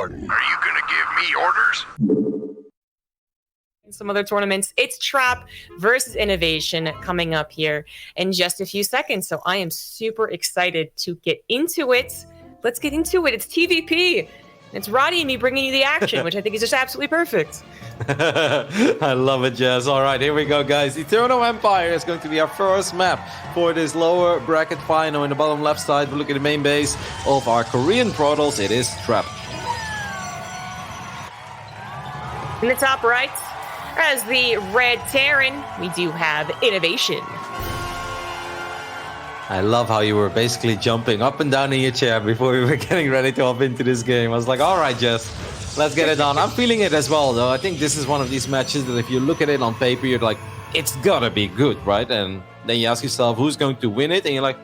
Are you gonna give me orders? In some other tournaments, it's Trap versus INnoVation coming up here in just a few seconds. So I am super excited to get into it. Let's get into it. It's TVP. It's Roddy and me bringing you the action, which I think is just absolutely perfect. I love it, Jess. All right, here we go, guys. Eternal Empire is going to be our first map for this lower bracket final. In the bottom left side, we look at the main base of our Korean Protoss. It is Trap. In the top right, as the red Terran, we do have INnoVation. I love how you were basically jumping up and down in your chair before we were getting ready to hop into this game. I was like, all right, Jess, let's get it on. I'm feeling it as well, though. I think this is one of these matches that if you look at it on paper, you're like, it's gotta be good, right? And then you ask yourself, who's going to win it? And you're like,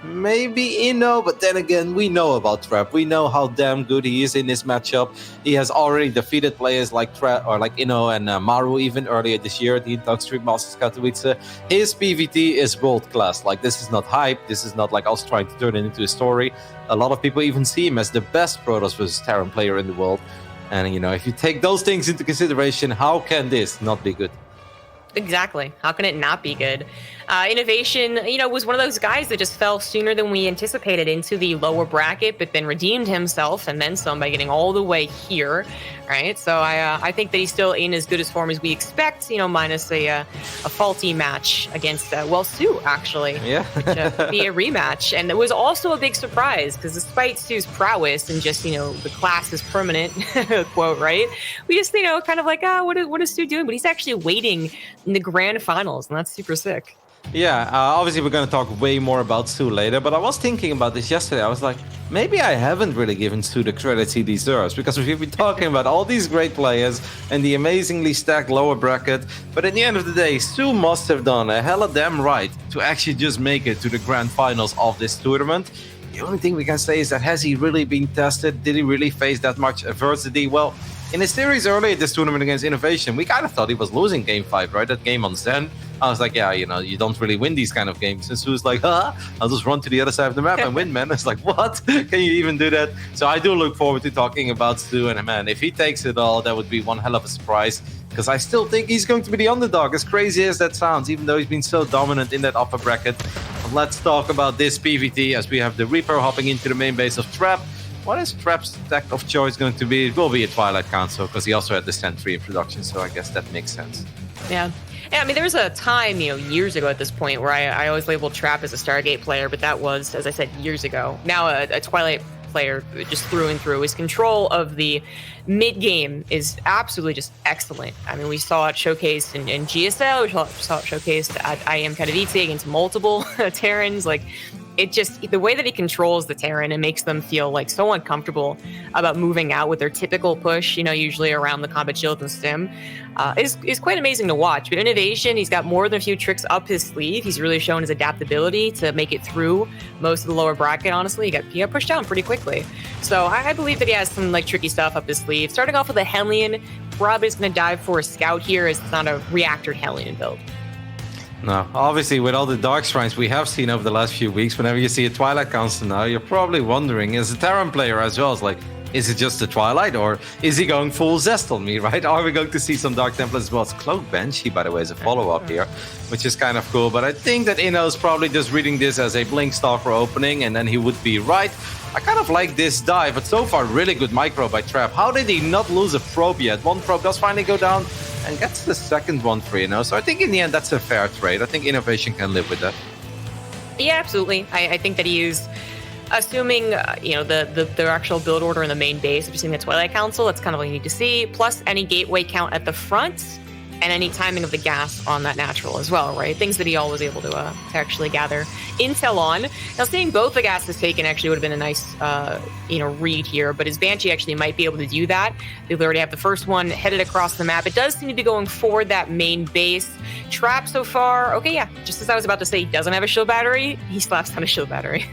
maybe Inno, but then again, we know about Trap. We know how damn good he is in this matchup. He has already defeated players like Trap or like Inno and Maru even earlier this year at the Intox Street Masters Katowice. His PvT is world class. Like, this is not hype. This is not like us trying to turn it into a story. A lot of people even see him as the best Protoss versus Terran player in the world. And you know, if you take those things into consideration, how can this not be good? Exactly. How can it not be good? INnoVation, was one of those guys that just fell sooner than we anticipated into the lower bracket, but then redeemed himself and then some by getting all the way here, right? So I think that he's still in as good as form as we expect, minus a faulty match against, Sue, actually. Yeah. Which would be a rematch. And it was also a big surprise because despite Sue's prowess and just, the class is permanent quote, right? We just, kind of like, what is Sue doing? But he's actually waiting in the grand finals, and that's super sick. Yeah, obviously we're going to talk way more about Stu later, but I was thinking about this yesterday. I was like, maybe I haven't really given Stu the credits he deserves, because we've been talking about all these great players and the amazingly stacked lower bracket, but at the end of the day, Stu must have done a hella damn right to actually just make it to the grand finals of this tournament. The only thing we can say is that, has he really been tested? Did he really face that much adversity? Well, in his series earlier this tournament against INnoVation, we kind of thought he was losing game 5, right? That game on Zen. I was like, yeah, you don't really win these kind of games. And Sue's like, I'll just run to the other side of the map and win, man. It's like, what? Can you even do that? So I do look forward to talking about Stu. And man, if he takes it all, that would be one hell of a surprise. Because I still think he's going to be the underdog, as crazy as that sounds, even though he's been so dominant in that upper bracket. But let's talk about this PvT as we have the Reaper hopping into the main base of Trap. What is Trap's deck of choice going to be? It will be a Twilight Council, because he also had the Sentry in production, so I guess that makes sense. Yeah, I mean, there was a time, years ago at this point, where I always labeled Trap as a Stargate player, but that was, as I said, years ago. Now a Twilight player just through and through. His control of the mid-game is absolutely just excellent. I mean, we saw it showcased in GSL, we saw it showcased at IM Katowice against multiple Terrans, it just, the way that he controls the Terran and makes them feel like so uncomfortable about moving out with their typical push, usually around the combat shield and stim, is quite amazing to watch. But INnoVation, he's got more than a few tricks up his sleeve. He's really shown his adaptability to make it through most of the lower bracket, honestly. He got pushed down pretty quickly. So I believe that he has some tricky stuff up his sleeve. Starting off with a Hellion, probably is going to dive for a Scout here, as it's not a reactor Hellion build. No, obviously with all the Dark Shrines we have seen over the last few weeks, whenever you see a Twilight Council now, you're probably wondering, as a Terran player as well, it's like, is it just a Twilight, or is he going full Zest on me, right? Are we going to see some Dark Templars as well? It's Cloak Bench, he, by the way, is a follow-up here, which is kind of cool, but I think that Inno's probably just reading this as a Blink Stalker opening, and then he would be right. I kind of like this dive, but so far, really good micro by Trap. How did he not lose a probe yet? One probe does finally go down, and gets the second one for So I think in the end, that's a fair trade. I think INnoVation can live with that. Yeah, absolutely. I think that he is, assuming, the actual build order in the main base, if you're seeing the Twilight Council, that's kind of what you need to see, plus any gateway count at the front, and any timing of the gas on that natural as well, right? Things that he always able to actually gather intel on. Now, seeing both the gases taken actually would have been a nice, read here, but his Banshee actually might be able to do that. They already have the first one headed across the map. It does seem to be going for that main base. Trap so far, okay, yeah, just as I was about to say, he doesn't have a shield battery, he slaps down a shield battery.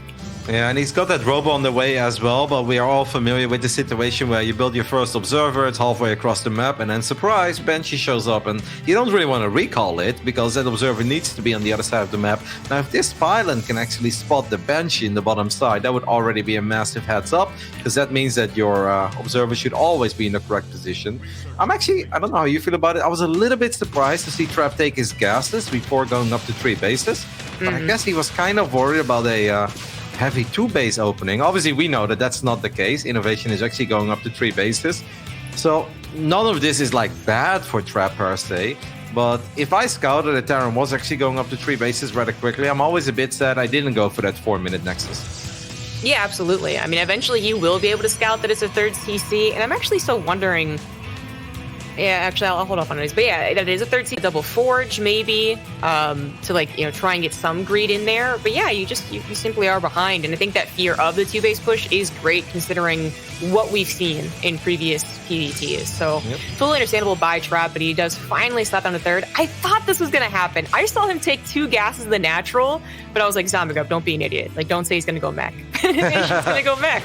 Yeah, and he's got that robo on the way as well, but we are all familiar with the situation where you build your first observer, it's halfway across the map, and then surprise, Banshee shows up, and you don't really want to recall it, because that observer needs to be on the other side of the map. Now, if this pylon can actually spot the Banshee in the bottom side, that would already be a massive heads up, because that means that your observer should always be in the correct position. I don't know how you feel about it, I was a little bit surprised to see Trap take his gases before going up to 3 bases, but I guess he was kind of worried about a heavy 2 base opening. Obviously, we know that that's not the case. INnoVation is actually going up to 3 bases. So none of this is like bad for Trap per se. But if I scouted that Terran was actually going up to 3 bases rather quickly, I'm always a bit sad I didn't go for that 4-minute Nexus. Yeah, absolutely. I mean, eventually you will be able to scout that it's a third CC, and I'm actually still wondering. Yeah, actually, I'll hold off on this. But yeah, that is a third seed double forge, maybe, to like, try and get some greed in there. But yeah, you simply are behind. And I think that fear of the 2-base push is great considering what we've seen in previous PvTs. So totally understandable by Trap, but he does finally slap down to third. I thought this was going to happen. I saw him take 2 gases in the natural, but I was like, Zombie, don't be an idiot. Like, don't say he's going to go mech. He's going to go mech.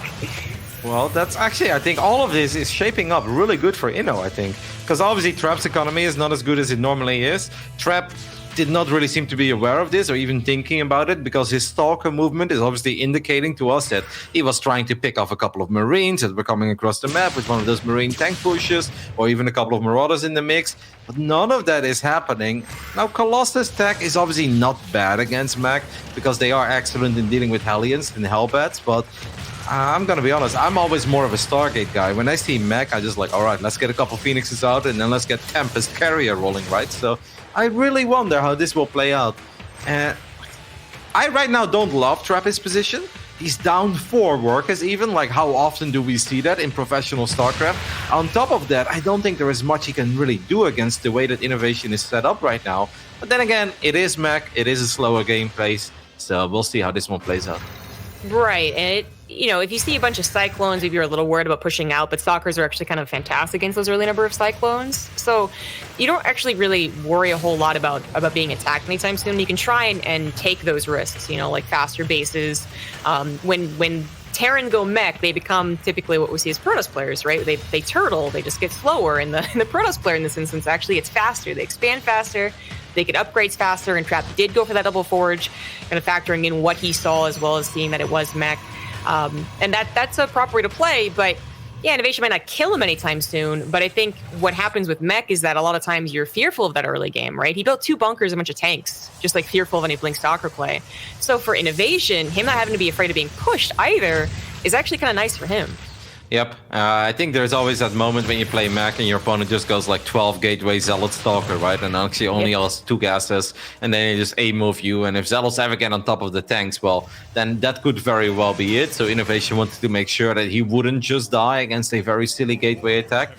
Well, that's actually, I think all of this is shaping up really good for Inno, I think. Because obviously Trap's economy is not as good as it normally is. Trap did not really seem to be aware of this or even thinking about it, because his Stalker movement is obviously indicating to us that he was trying to pick off a couple of Marines that were coming across the map with one of those Marine tank pushes, or even a couple of Marauders in the mix. But none of that is happening. Now, Colossus tech is obviously not bad against mech, because they are excellent in dealing with Hellions and Hellbats, but I'm gonna be honest, I'm always more of a Stargate guy. When I see mech, I just like, all right, let's get a couple Phoenixes out and then let's get Tempest Carrier rolling, right? So I really wonder how this will play out. I right now don't love Trappist's position. He's down 4 workers even. Like, how often do we see that in professional StarCraft? On top of that, I don't think there is much he can really do against the way that INnoVation is set up right now. But then again, it is mech, it is a slower game pace, so we'll see how this one plays out. Right, and if you see a bunch of Cyclones, maybe you're a little worried about pushing out, but Stalkers are actually kind of fantastic against those early number of Cyclones. So you don't actually really worry a whole lot about being attacked anytime soon. You can try and take those risks, like faster bases. When Terran go mech, they become typically what we see as Protoss players, right? They turtle, they just get slower, and the Protoss player in this instance actually gets faster. They expand faster. They get upgrades faster, and Trap did go for that double forge, kind of factoring in what he saw as well as seeing that it was mech. And that's a proper way to play, but yeah, INnoVation might not kill him anytime soon, but I think what happens with mech is that a lot of times you're fearful of that early game, right? He built 2 bunkers, a bunch of tanks, just like fearful of any Blink Stalker play. So for INnoVation, him not having to be afraid of being pushed either is actually kind of nice for him. Yep, I think there's always that moment when you play mech and your opponent just goes like 12 Gateway Zealot Stalker, right? And actually only has 2 gases, and then you just A-move you. And if Zealots ever get on top of the tanks, well, then that could very well be it. So INnoVation wanted to make sure that he wouldn't just die against a very silly Gateway attack.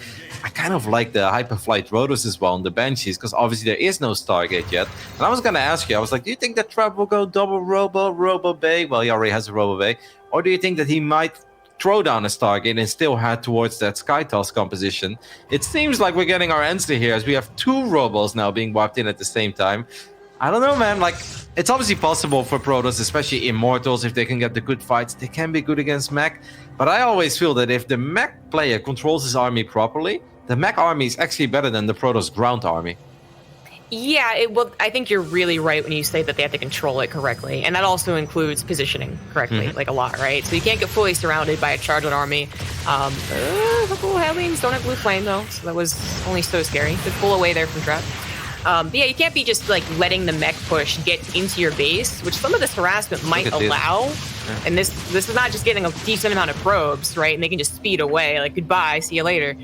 I kind of like the Hyperflight Rotors as well, and the Banshees, because obviously there is no Stargate yet. And I was going to ask you, I was like, do you think that Trap will go double Robo Bay? Well, he already has a Robo Bay. Or do you think that he might throw down a Stargate and still head towards that Sky Toss composition? It seems like we're getting our answer here, as we have 2 Robos now being wiped in at the same time. I don't know, man. Like, it's obviously possible for Protoss, especially Immortals, if they can get the good fights, they can be good against mech. But I always feel that if the mech player controls his army properly, the mech army is actually better than the Protoss ground army. Yeah, I think you're really right when you say that they have to control it correctly. And that also includes positioning correctly, like a lot, right? So you can't get fully surrounded by a charged army. Couple Hellions don't have blue flame, though, so that was only so scary. To pull away there from Trap. But yeah, you can't be just like letting the mech push get into your base, which some of this harassment might allow. Yeah. And this is not just getting a decent amount of probes, right? And they can just speed away, like, goodbye, see you later.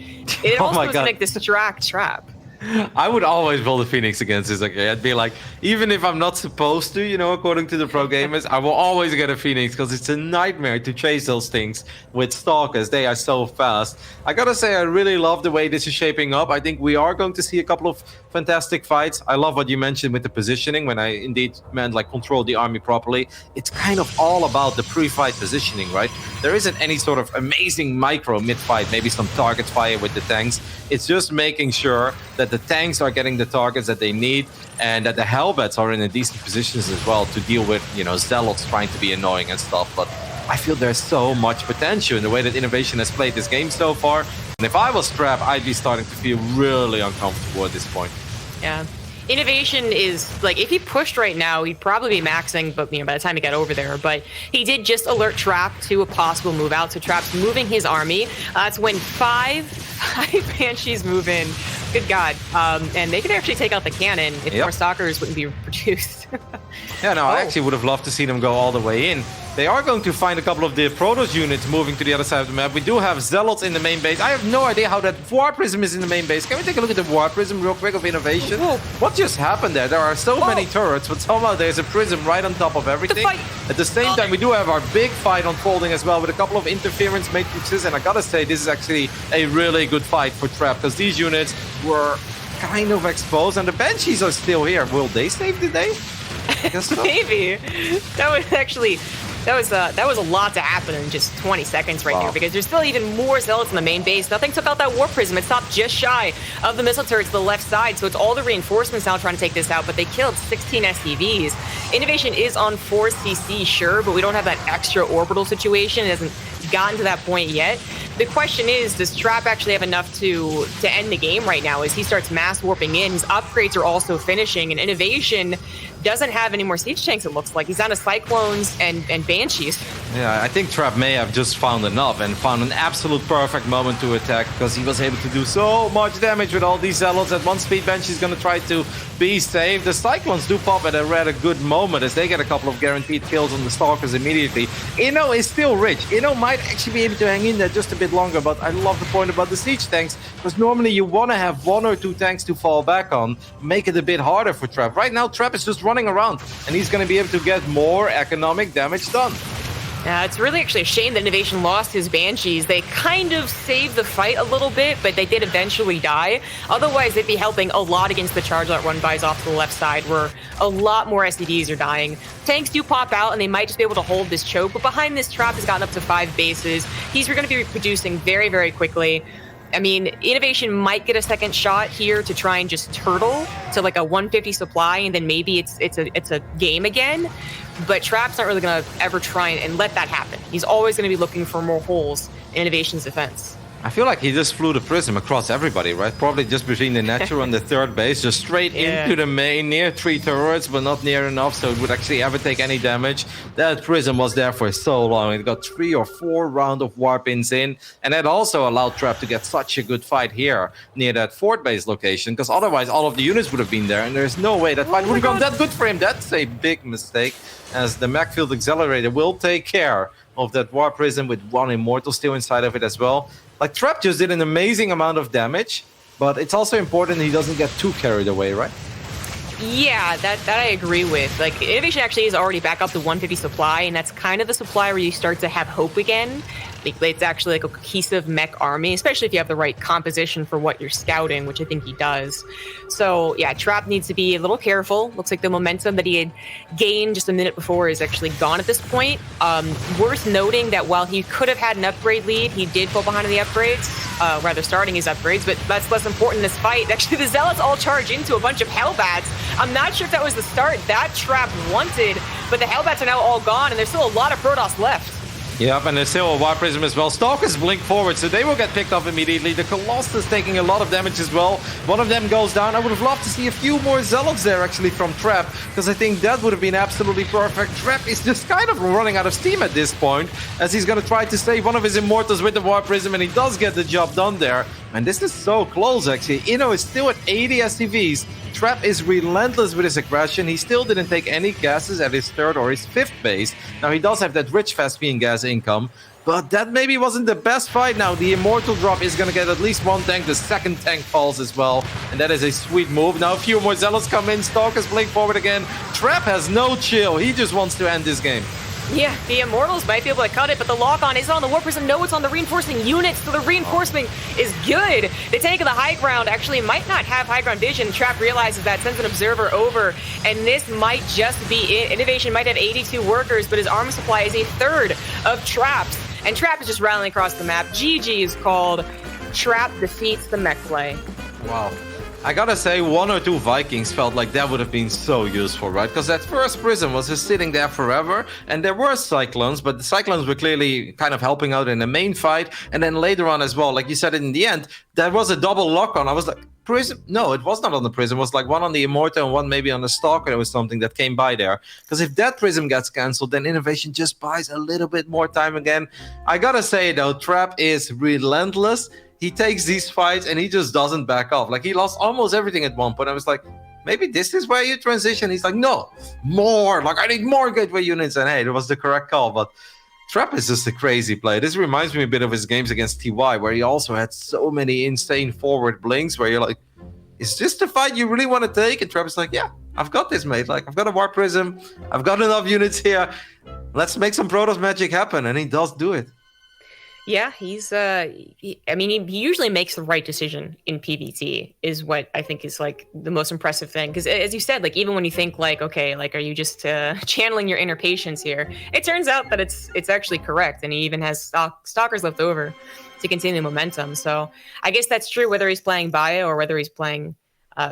It also is like this distract Trap. I would always build a Phoenix against this. Okay, I'd be like, even if I'm not supposed to, according to the pro gamers, I will always get a Phoenix, because it's a nightmare to chase those things with Stalkers. They are so fast. I gotta say, I really love the way this is shaping up. I think we are going to see a couple of fantastic fights. I love what you mentioned with the positioning, when I indeed meant like control the army properly. It's kind of all about the pre-fight positioning, right? There isn't any sort of amazing micro mid-fight, maybe some target fire with the tanks. It's just making sure that the tanks are getting the targets that they need, and that the Hellbats are in a decent positions as well to deal with, Zealots trying to be annoying and stuff. But I feel there's so much potential in the way that INnoVation has played this game so far. And if I was Trap, I'd be starting to feel really uncomfortable at this point. Yeah. INnoVation is, like, if he pushed right now, he'd probably be maxing, but by the time he got over there. But he did just alert Trap to a possible move out, so Trap's moving his army. That's when five Banshees move in. Good God. And they could actually take out the cannon if more Stalkers wouldn't be produced. Yeah, no, I actually would have loved to see them go all the way in. They are going to find a couple of the Protoss units moving to the other side of the map. We do have Zealots in the main base. I have no idea how that War Prism is in the main base. Can we take a look at the War Prism real quick of INnoVation? Whoa. What just happened there? There are so many turrets, but somehow there's a Prism right on top of everything. At the same time, we do have our big fight unfolding as well with a couple of interference matrices. And I gotta say, this is actually a really good fight for Trap because these units were kind of exposed and the Banshees are still here. Will they save the day? I guess so. Maybe. That was a lot to happen in just 20 seconds right there, because there's still even more Zealots in the main base. Nothing took out that War Prism. It stopped just shy of the missile turret to the left side, so it's all the reinforcements now trying to take this out, but they killed 16 SCVs. INnoVation is on 4 CC, sure, but we don't have that extra orbital situation. It hasn't gotten to that point yet. The question is, does Trap actually have enough to end the game right now as he starts mass warping in? His upgrades are also finishing, and INnoVation doesn't have any more siege tanks, it looks like. He's down to Cyclones and Banshees. Yeah, I think Trap may have just found enough and found an absolute perfect moment to attack because he was able to do so much damage with all these Zealots. At one speed, Banshee's going to try to be safe. The Cyclones do pop at a rather good moment as they get a couple of guaranteed kills on the Stalkers immediately. Inno is still rich. Inno might actually be able to hang in there just a bit longer, but I love the point about the siege tanks because normally you want to have 1 or 2 tanks to fall back on, make it a bit harder for Trap. Right now, Trap is just running around and he's going to be able to get more economic damage done. It's really actually a shame that INnoVation lost his Banshees. They kind of saved the fight a little bit, but they did eventually die. Otherwise, they'd be helping a lot against the charge that run-bys off to the left side, where a lot more SCVs are dying. Tanks do pop out, and they might just be able to hold this choke, but behind this, Trap has gotten up to 5 bases. He's going to be reproducing very, very quickly. I mean, INnoVation might get a second shot here to try and just turtle to like a 150 supply, and then maybe it's a game again. But Trap's not really going to ever try and let that happen. He's always going to be looking for more holes in INnoVation's defense. I feel like he just flew the Prism across everybody, right? Probably just between the natural and the third base, just straight into the main, near 3 turrets, but not near enough so it would actually ever take any damage. That Prism was there for so long. It got 3 or 4 rounds of warp-ins in, and that also allowed Trap to get such a good fight here near that 4th base location, because otherwise all of the units would have been there, and there's no way that fight would have gone that good for him. That's a big mistake, as the Macfield Accelerator will take care of that War Prism with 1 Immortal still inside of it as well. Like, Trap just did an amazing amount of damage, but it's also important he doesn't get too carried away, right? Yeah, that I agree with. Like, INnoVation actually is already back up to 150 supply, and that's kind of the supply where you start to have hope again. It's actually like a cohesive mech army, especially if you have the right composition for what you're scouting, which I think he does. So, yeah, Trap needs to be a little careful. Looks like the momentum that he had gained just a minute before is actually gone at this point. Worth noting that while he could have had an upgrade lead, he did fall behind in the upgrades, rather starting his upgrades, but that's less important in this fight. Actually, the Zealots all charge into a bunch of Hellbats. I'm not sure if that was the start that Trap wanted, but the Hellbats are now all gone, and there's still a lot of Protoss left. Yep, and there's still a War Prism as well. Stalkers blink forward, so they will get picked up immediately. The Colossus taking a lot of damage as well. One of them goes down. I would have loved to see a few more Zealots there, actually, from Trap, because I think that would have been absolutely perfect. Trap is just kind of running out of steam at this point, as he's going to try to save one of his Immortals with the War Prism, and he does get the job done there. And this is so close, actually. Inno is still at 80 SCVs. Trap is relentless with his aggression. He still didn't take any gases at his 3rd or his 5th base. Now, he does have that rich Vespian gas income, but that maybe wasn't the best fight. Now, the Immortal drop is going to get at least 1 tank. The 2nd tank falls as well, and that is a sweet move. Now, a few more Zealots come in. Stalkers blink forward again. Trap has no chill. He just wants to end this game. Yeah, the Immortals might be able to cut it, but the lock-on isn't on the War Prism. No, it's on the reinforcing units, so the reinforcement is good. The tank of the high ground actually might not have high ground vision. Trap realizes that, sends an observer over, and this might just be it. INnoVation might have 82 workers, but his armor supply is a 1/3 of Trap's, and Trap is just rallying across the map. GG is called. Trap defeats the mech play. Wow. I gotta say, 1 or 2 Vikings felt like that would have been so useful, right? Because that first Prism was just sitting there forever, and there were Cyclones, but the Cyclones were clearly kind of helping out in the main fight, and then later on as well, like you said in the end, there was a double lock-on. I was like, Prism? No, it was not on the Prism. It was like one on the Immortal and one maybe on the Stalker. There was something that came by there. Because if that Prism gets cancelled, then INnoVation just buys a little bit more time again. I gotta say, though, Trap is relentless. He takes these fights and he just doesn't back off. Like, he lost almost everything at one point. I was like, maybe this is where you transition. He's like, no, more. Like, I need more gateway units. And hey, it was the correct call. But Trap is just a crazy play. This reminds me a bit of his games against TY, where he also had so many insane forward blinks where you're like, is this the fight you really want to take? And Trap is like, yeah, I've got this, mate. Like, I've got a Warp Prism. I've got enough units here. Let's make some Protoss magic happen. And he does do it. Yeah, he's he usually makes the right decision in PvT is what I think is like the most impressive thing. Because as you said, like even when you think like, okay, like are you just channeling your inner patience here? It turns out that it's actually correct, and he even has stalkers left over to continue the momentum. So I guess that's true whether he's playing Bio or whether he's playing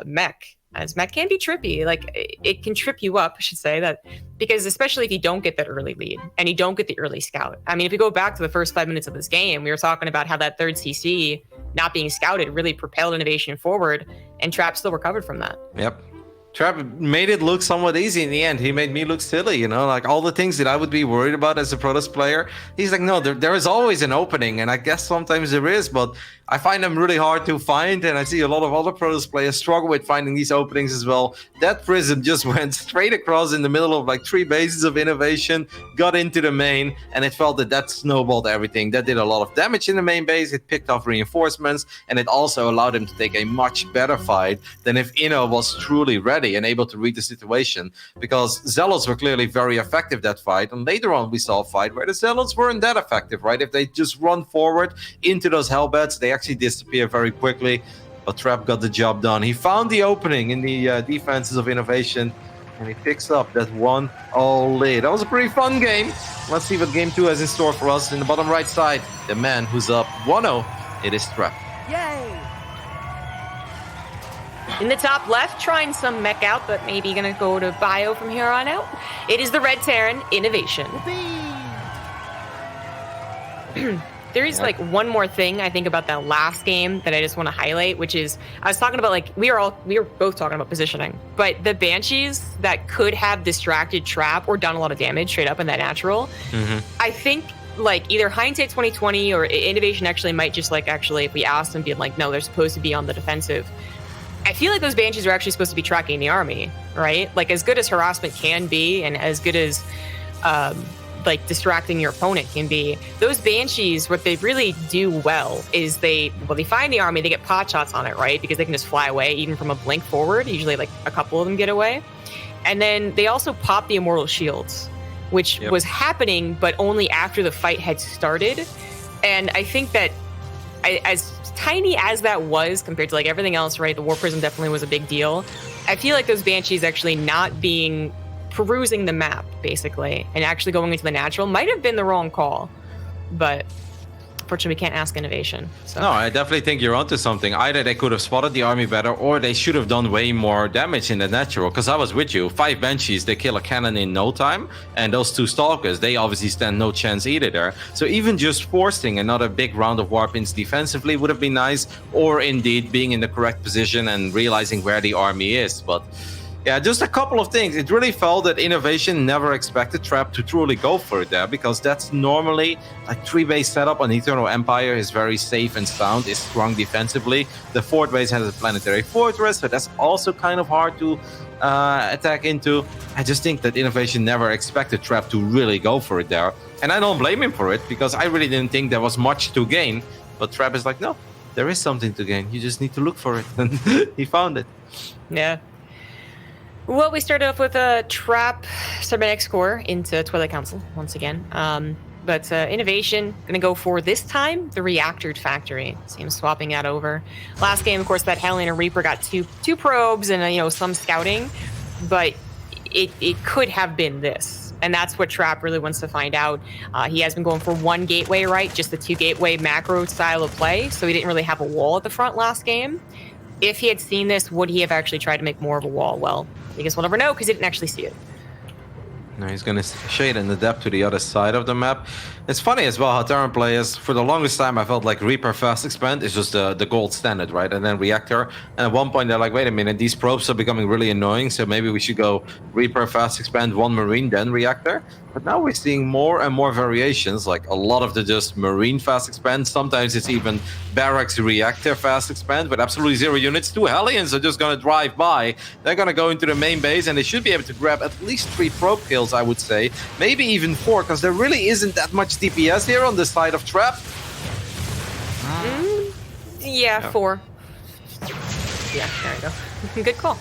Mech. As Mech can be trippy, like it can trip you up, I should say that, because especially if you don't get that early lead and you don't get the early scout. I mean, if you go back to the first 5 minutes of this game, we were talking about how that third CC not being scouted really propelled INnoVation forward, and Trap still recovered from that. Yep. Trap made it look somewhat easy in the end. He made me look silly, you know, like all the things that I would be worried about as a Protoss player. He's like, no, there is always an opening, and I guess sometimes there is, but I find them really hard to find, and I see a lot of other Protoss players struggle with finding these openings as well. That Prism just went straight across in the middle of like 3 bases of INnoVation, got into the main, and it felt that snowballed everything. That did a lot of damage in the main base, it picked off reinforcements, and it also allowed him to take a much better fight than if Inno was truly ready and able to read the situation, because Zealots were clearly very effective that fight, and later on we saw a fight where the Zealots weren't that effective, right? If they just run forward into those hellbeds, they actually disappear very quickly, but Trap got the job done. He found the opening in the defenses of INnoVation, and he picks up that 1-0 lead. That was a pretty fun game. Let's see what game 2 has in store for us. In the bottom right side, the man who's up 1-0, it is Trap. Yay! In the top left, trying some Mech out, but maybe gonna go to Bio from here on out. It is the Red Terran, INnoVation. There is like one more thing I think about that last game that I just want to highlight, which is I was talking about like we were both talking about positioning, but the Banshees that could have distracted Trap or done a lot of damage straight up in that natural. I think like either hindsight 2020 or INnoVation actually might just like actually if we asked them, be like, no, they're supposed to be on the defensive. I feel like those Banshees are actually supposed to be tracking the army, right? Like as good as harassment can be and as good as like distracting your opponent can be, those Banshees, what they really do well is they find the army, they get pot shots on it, right? Because they can just fly away even from a blink forward. Usually like a couple of them get away. And then they also pop the Immortal Shields, which was happening, but only after the fight had started. And I think that as tiny as that was compared to like everything else, right? The War Prism definitely was a big deal. I feel like those Banshees actually not being perusing the map basically and actually going into the natural might have been the wrong call, but unfortunately we can't ask INnoVation. So. No, I definitely think you're onto something. Either they could have spotted the army better, or they should have done way more damage in the natural, because I was with you. 5 Banshees, they kill a cannon in no time, and those 2 Stalkers, they obviously stand no chance either there. So even just forcing another big round of Warpins defensively would have been nice, or indeed being in the correct position and realizing where the army is. But yeah, just a couple of things. It really felt that INnoVation never expected Trap to truly go for it there, because that's normally like 3-base setup on Eternal Empire is very safe and sound, is strong defensively. The 4th base has a planetary fortress, so that's also kind of hard to attack into. I just think that INnoVation never expected Trap to really go for it there. And I don't blame him for it, because I really didn't think there was much to gain. But Trap is like, no, there is something to gain. You just need to look for it. And he found it. Yeah. Well, we started off with a Trap cybernetics core into Twilight Council once again. But INnoVation going to go for this time the Reactored Factory. See him swapping that over. Last game, of course, that Hellion and Reaper got two probes and some scouting, but it could have been this. And that's what Trap really wants to find out. He has been going for 1 gateway, right? Just the 2 gateway macro style of play. So he didn't really have a wall at the front last game. if he had seen this, would he have actually tried to make more of a wall? Well, I guess we'll never know because he didn't actually see it. Now he's going to shade and adapt to the other side of the map. It's funny as well how Terran players, for the longest time, I felt like Reaper Fast Expand is just the gold standard, right? And then Reactor. And at one point, they're like, wait a minute, these probes are becoming really annoying, so maybe we should go Reaper Fast Expand, 1 Marine, then Reactor. But now we're seeing more and more variations, like a lot of the just Marine Fast Expand. Sometimes it's even Barracks Reactor Fast Expand with absolutely 0 units. 2 Hellions are just going to drive by. They're going to go into the main base, and they should be able to grab at least 3 probe kills, I would say. Maybe even 4, because there really isn't that much DPS here on the side of Trap. Yeah, 4. Yeah, there you go. Good call.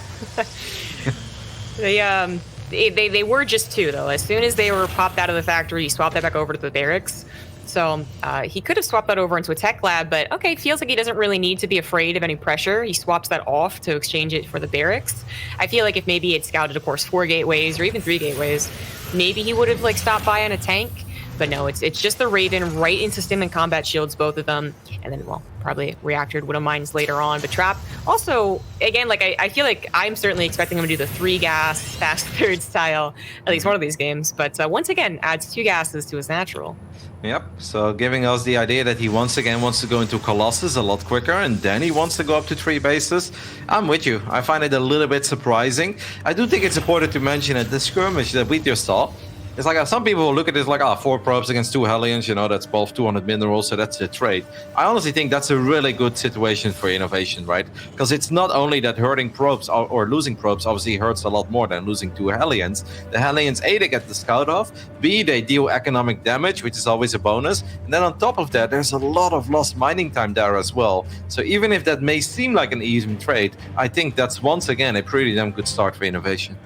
They were just 2, though. As soon as they were popped out of the factory, he swapped that back over to the barracks. So he could have swapped that over into a tech lab, but okay, it feels like he doesn't really need to be afraid of any pressure. He swaps that off to exchange it for the barracks. I feel like if maybe he had scouted, of course, 4 gateways or even 3 gateways, maybe he would have like stopped by on a tank. But no, it's just the Raven right into stim and combat shields, both of them. And then, well, probably Reactor would have mines later on. But Trap, also, again, like I feel like I'm certainly expecting him to do the 3 gas, fast third style, at least one of these games. But once again, adds 2 gases to his natural. Yep, so giving us the idea that he once again wants to go into Colossus a lot quicker, and then he wants to go up to 3 bases. I'm with you. I find it a little bit surprising. I do think it's important to mention that the skirmish that we just saw, it's like some people will look at this like, 4 probes against 2 Hellions, you know, that's both 200 minerals, so that's a trade. I honestly think that's a really good situation for INnoVation, right? Because it's not only that hurting probes or losing probes obviously hurts a lot more than losing 2 Hellions. The Hellions, A, they get the scout off, B, they deal economic damage, which is always a bonus, and then on top of that, there's a lot of lost mining time there as well. So even if that may seem like an even trade, I think that's once again a pretty damn good start for INnoVation.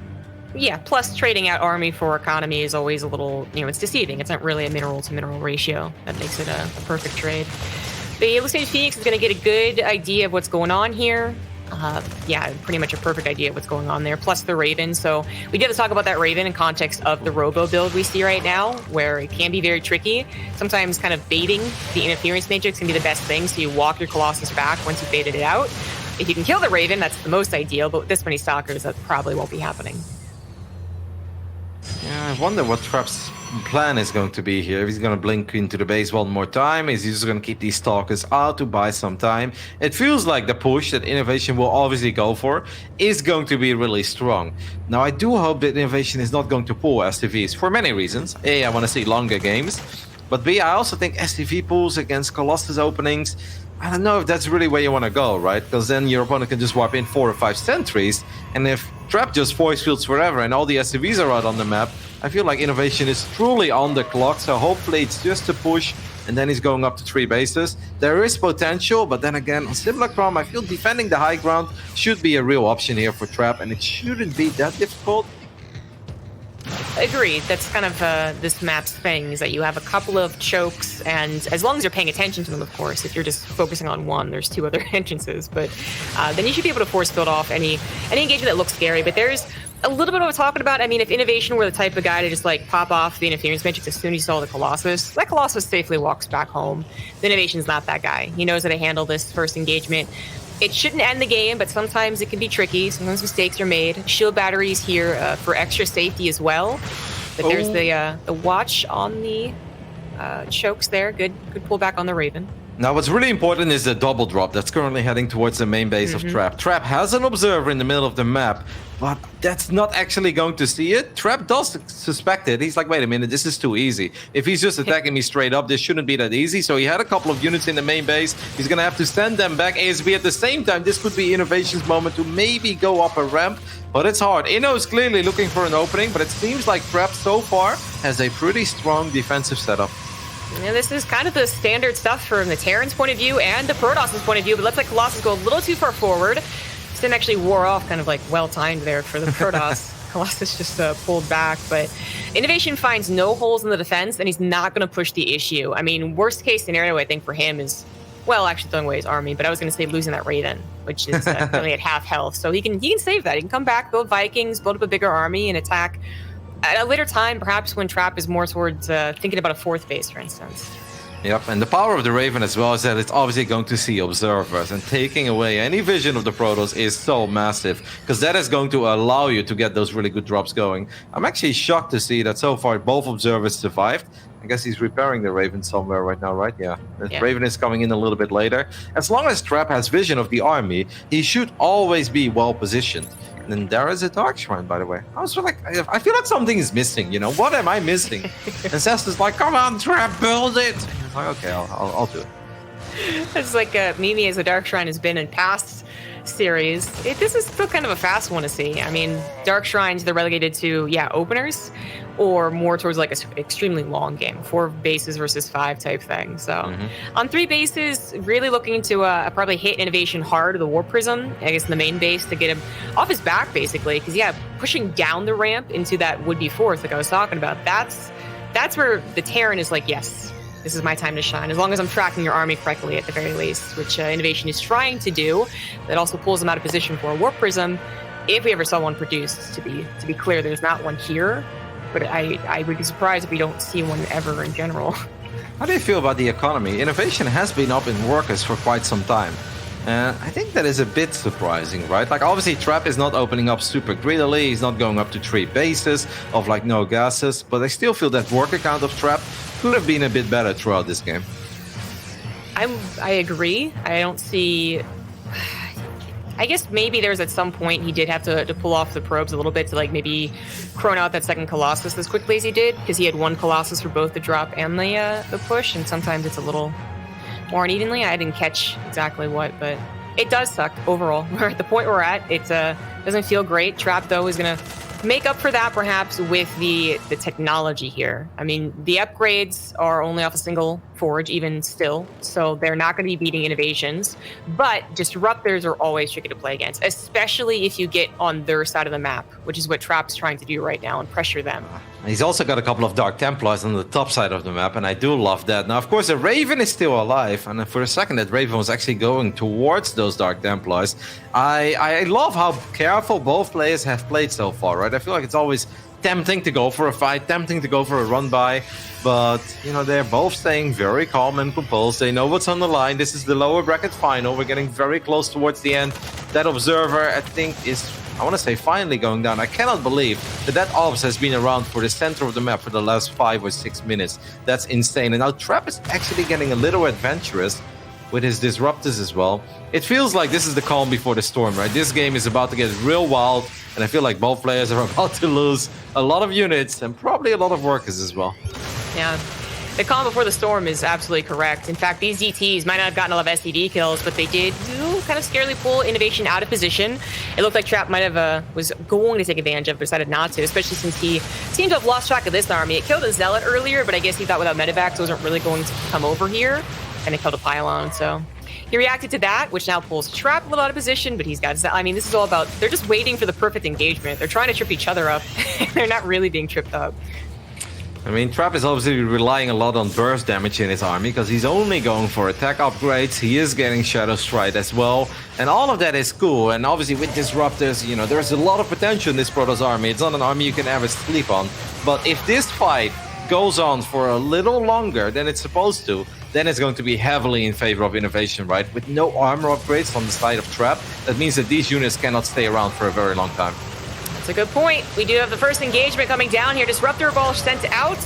Yeah, plus trading out army for economy is always a little, it's deceiving. It's not really a mineral to mineral ratio. That makes it a perfect trade. The Illustrated Phoenix is going to get a good idea of what's going on here. Yeah, pretty much a perfect idea of what's going on there, plus the Raven. So we did talk about that Raven in context of the Robo build we see right now, where it can be very tricky. Sometimes kind of baiting the interference matrix can be the best thing, so you walk your Colossus back once you've baited it out. If you can kill the Raven, that's the most ideal, but with this many Stalkers, that probably won't be happening. Yeah, I wonder what Trap's plan is going to be here. If he's going to blink into the base one more time, is he just going to keep these stalkers out to buy some time? It feels like the push that INnoVation will obviously go for is going to be really strong. Now, I do hope that INnoVation is not going to pull STVs for many reasons. A, I want to see longer games. But B, I also think STV pulls against Colossus openings, I don't know if that's really where you want to go, right? Because then your opponent can just wipe in 4 or 5 sentries, and if Trap just force fields forever and all the SCVs are out on the map, I feel like INnoVation is truly on the clock, so hopefully it's just a push, and then he's going up to 3 bases. There is potential, but then again, on Simulacrum, I feel defending the high ground should be a real option here for Trap, and it shouldn't be that difficult. Agreed. That's kind of this map's thing, is that you have a couple of chokes, and as long as you're paying attention to them, of course. If you're just focusing on one, there's 2 other entrances, but then you should be able to force field off any engagement that looks scary. But there's a little bit of what we're talking about. I mean, if INnoVation were the type of guy to just like pop off the interference matrix as soon as he saw the Colossus, that Colossus safely walks back home. The INnoVation's not that guy. He knows how to handle this first engagement. It shouldn't end the game, but sometimes it can be tricky. Sometimes mistakes are made. Shield batteries here for extra safety as well. But there's the watch on the chokes there. Good pullback on the Raven. Now, what's really important is the double drop that's currently heading towards the main base of Trap. Trap has an observer in the middle of the map, but that's not actually going to see it. Trap does suspect it. He's like, wait a minute, this is too easy. If he's just attacking me straight up, this shouldn't be that easy. So he had a couple of units in the main base. He's going to have to send them back ASB at the same time. This could be INnoVation's moment to maybe go up a ramp, but it's hard. Inno is clearly looking for an opening, but it seems like Trap so far has a pretty strong defensive setup. And this is kind of the standard stuff from the Terran's point of view and the Protoss's point of view, but let's let Colossus go a little too far forward. Sim actually wore off kind of like well-timed there for the Protoss. Colossus just pulled back, but INnoVation finds no holes in the defense, and he's not going to push the issue. I mean, worst case scenario, I think, for him is, well, actually throwing away his army, but I was going to say losing that Raven, which is only at half health. So he can save that. He can come back, build Vikings, build up a bigger army, and attack at a later time, perhaps when Trap is more towards thinking about a 4th base, for instance. Yep, and the power of the Raven as well is that it's obviously going to see observers, and taking away any vision of the Protoss is so massive, because that is going to allow you to get those really good drops going. I'm actually shocked to see that so far both observers survived. I guess he's repairing the Raven somewhere right now, right? Yeah. The Raven is coming in a little bit later. As long as Trap has vision of the army, he should always be well positioned. And then there is a Dark Shrine, by the way. I was like, I feel like something is missing, you know? What am I missing? And Cesta's like, come on, Trap, build it! And I was like, okay, I'll do it. It's like Mimi as a Dark Shrine has been in past series. This is still kind of a fast one to see. I mean, Dark Shrines, they're relegated to, openers, or more towards like an extremely long game, 4 bases versus 5 type thing. So on 3 bases, really looking to probably hit INnoVation hard, the War Prism, I guess in the main base, to get him off his back basically. Because pushing down the ramp into that would-be fourth like I was talking about, that's where the Terran is like, yes, this is my time to shine. As long as I'm tracking your army correctly at the very least, which INnoVation is trying to do. That also pulls them out of position for a War Prism. If we ever saw one produced, to be clear, there's not one here. But I would be surprised if we don't see one ever in general. How do you feel about the economy? INnoVation has been up in workers for quite some time. And I think that is a bit surprising, right? Like, obviously, Trap is not opening up super greedily. He's not going up to 3 bases of, like, no gases. But I still feel that worker count of Trap could have been a bit better throughout this game. I agree. I don't see... I guess maybe there's at some point he did have to pull off the probes a little bit to like maybe crone out that second Colossus as quickly as he did, because he had 1 Colossus for both the drop and the push, and sometimes it's a little more unevenly. I didn't catch exactly what, but it does suck overall. We're at the point we're at. It doesn't feel great. Trap, though, is going to make up for that perhaps with the technology here. I mean, the upgrades are only off a single forge even still, so they're not going to be beating INnoVations, but disruptors are always tricky to play against, especially if you get on their side of the map, which is what Trap's trying to do right now and pressure them. He's also got a couple of Dark Templars on the top side of the map, and I do love that. Now, of course, the Raven is still alive, and for a second that Raven was actually going towards those Dark Templars. I love how careful both players have played so far, right? I feel like it's always tempting to go for a fight, tempting to go for a run-by, but, you know, they're both staying very calm and composed. They know what's on the line. This is the lower bracket final. We're getting very close towards the end. That Observer, I think, is... I want to say finally going down. I cannot believe that Obs has been around for the center of the map for the last 5 or 6 minutes. That's insane. And now Trap is actually getting a little adventurous with his disruptors as well. It feels like this is the calm before the storm, right? This game is about to get real wild, and I feel like both players are about to lose a lot of units and probably a lot of workers as well. Yeah. The calm before the storm is absolutely correct. In fact, these DTs might not have gotten a lot of SCD kills, but they did kind of scarily pull INnoVation out of position. It looked like Trap might have was going to take advantage of, but decided not to, especially since he seemed to have lost track of this army. It killed a Zealot earlier, but I guess he thought without medevacs it wasn't really going to come over here, and it killed a Pylon, so... He reacted to that, which now pulls Trap a little out of position, but he's got... I mean, this is all about... They're just waiting for the perfect engagement. They're trying to trip each other up. They're not really being tripped up. I mean, Trap is obviously relying a lot on burst damage in his army because he's only going for attack upgrades. He is getting Shadow Strike as well. And all of that is cool. And obviously with Disruptors, you know, there's a lot of potential in this Protoss army. It's not an army you can ever sleep on. But if this fight goes on for a little longer than it's supposed to, then it's going to be heavily in favor of INnoVation, right? With no armor upgrades on the side of Trap, that means that these units cannot stay around for a very long time. That's a good point. We do have the first engagement coming down here. Disruptor Ball sent out.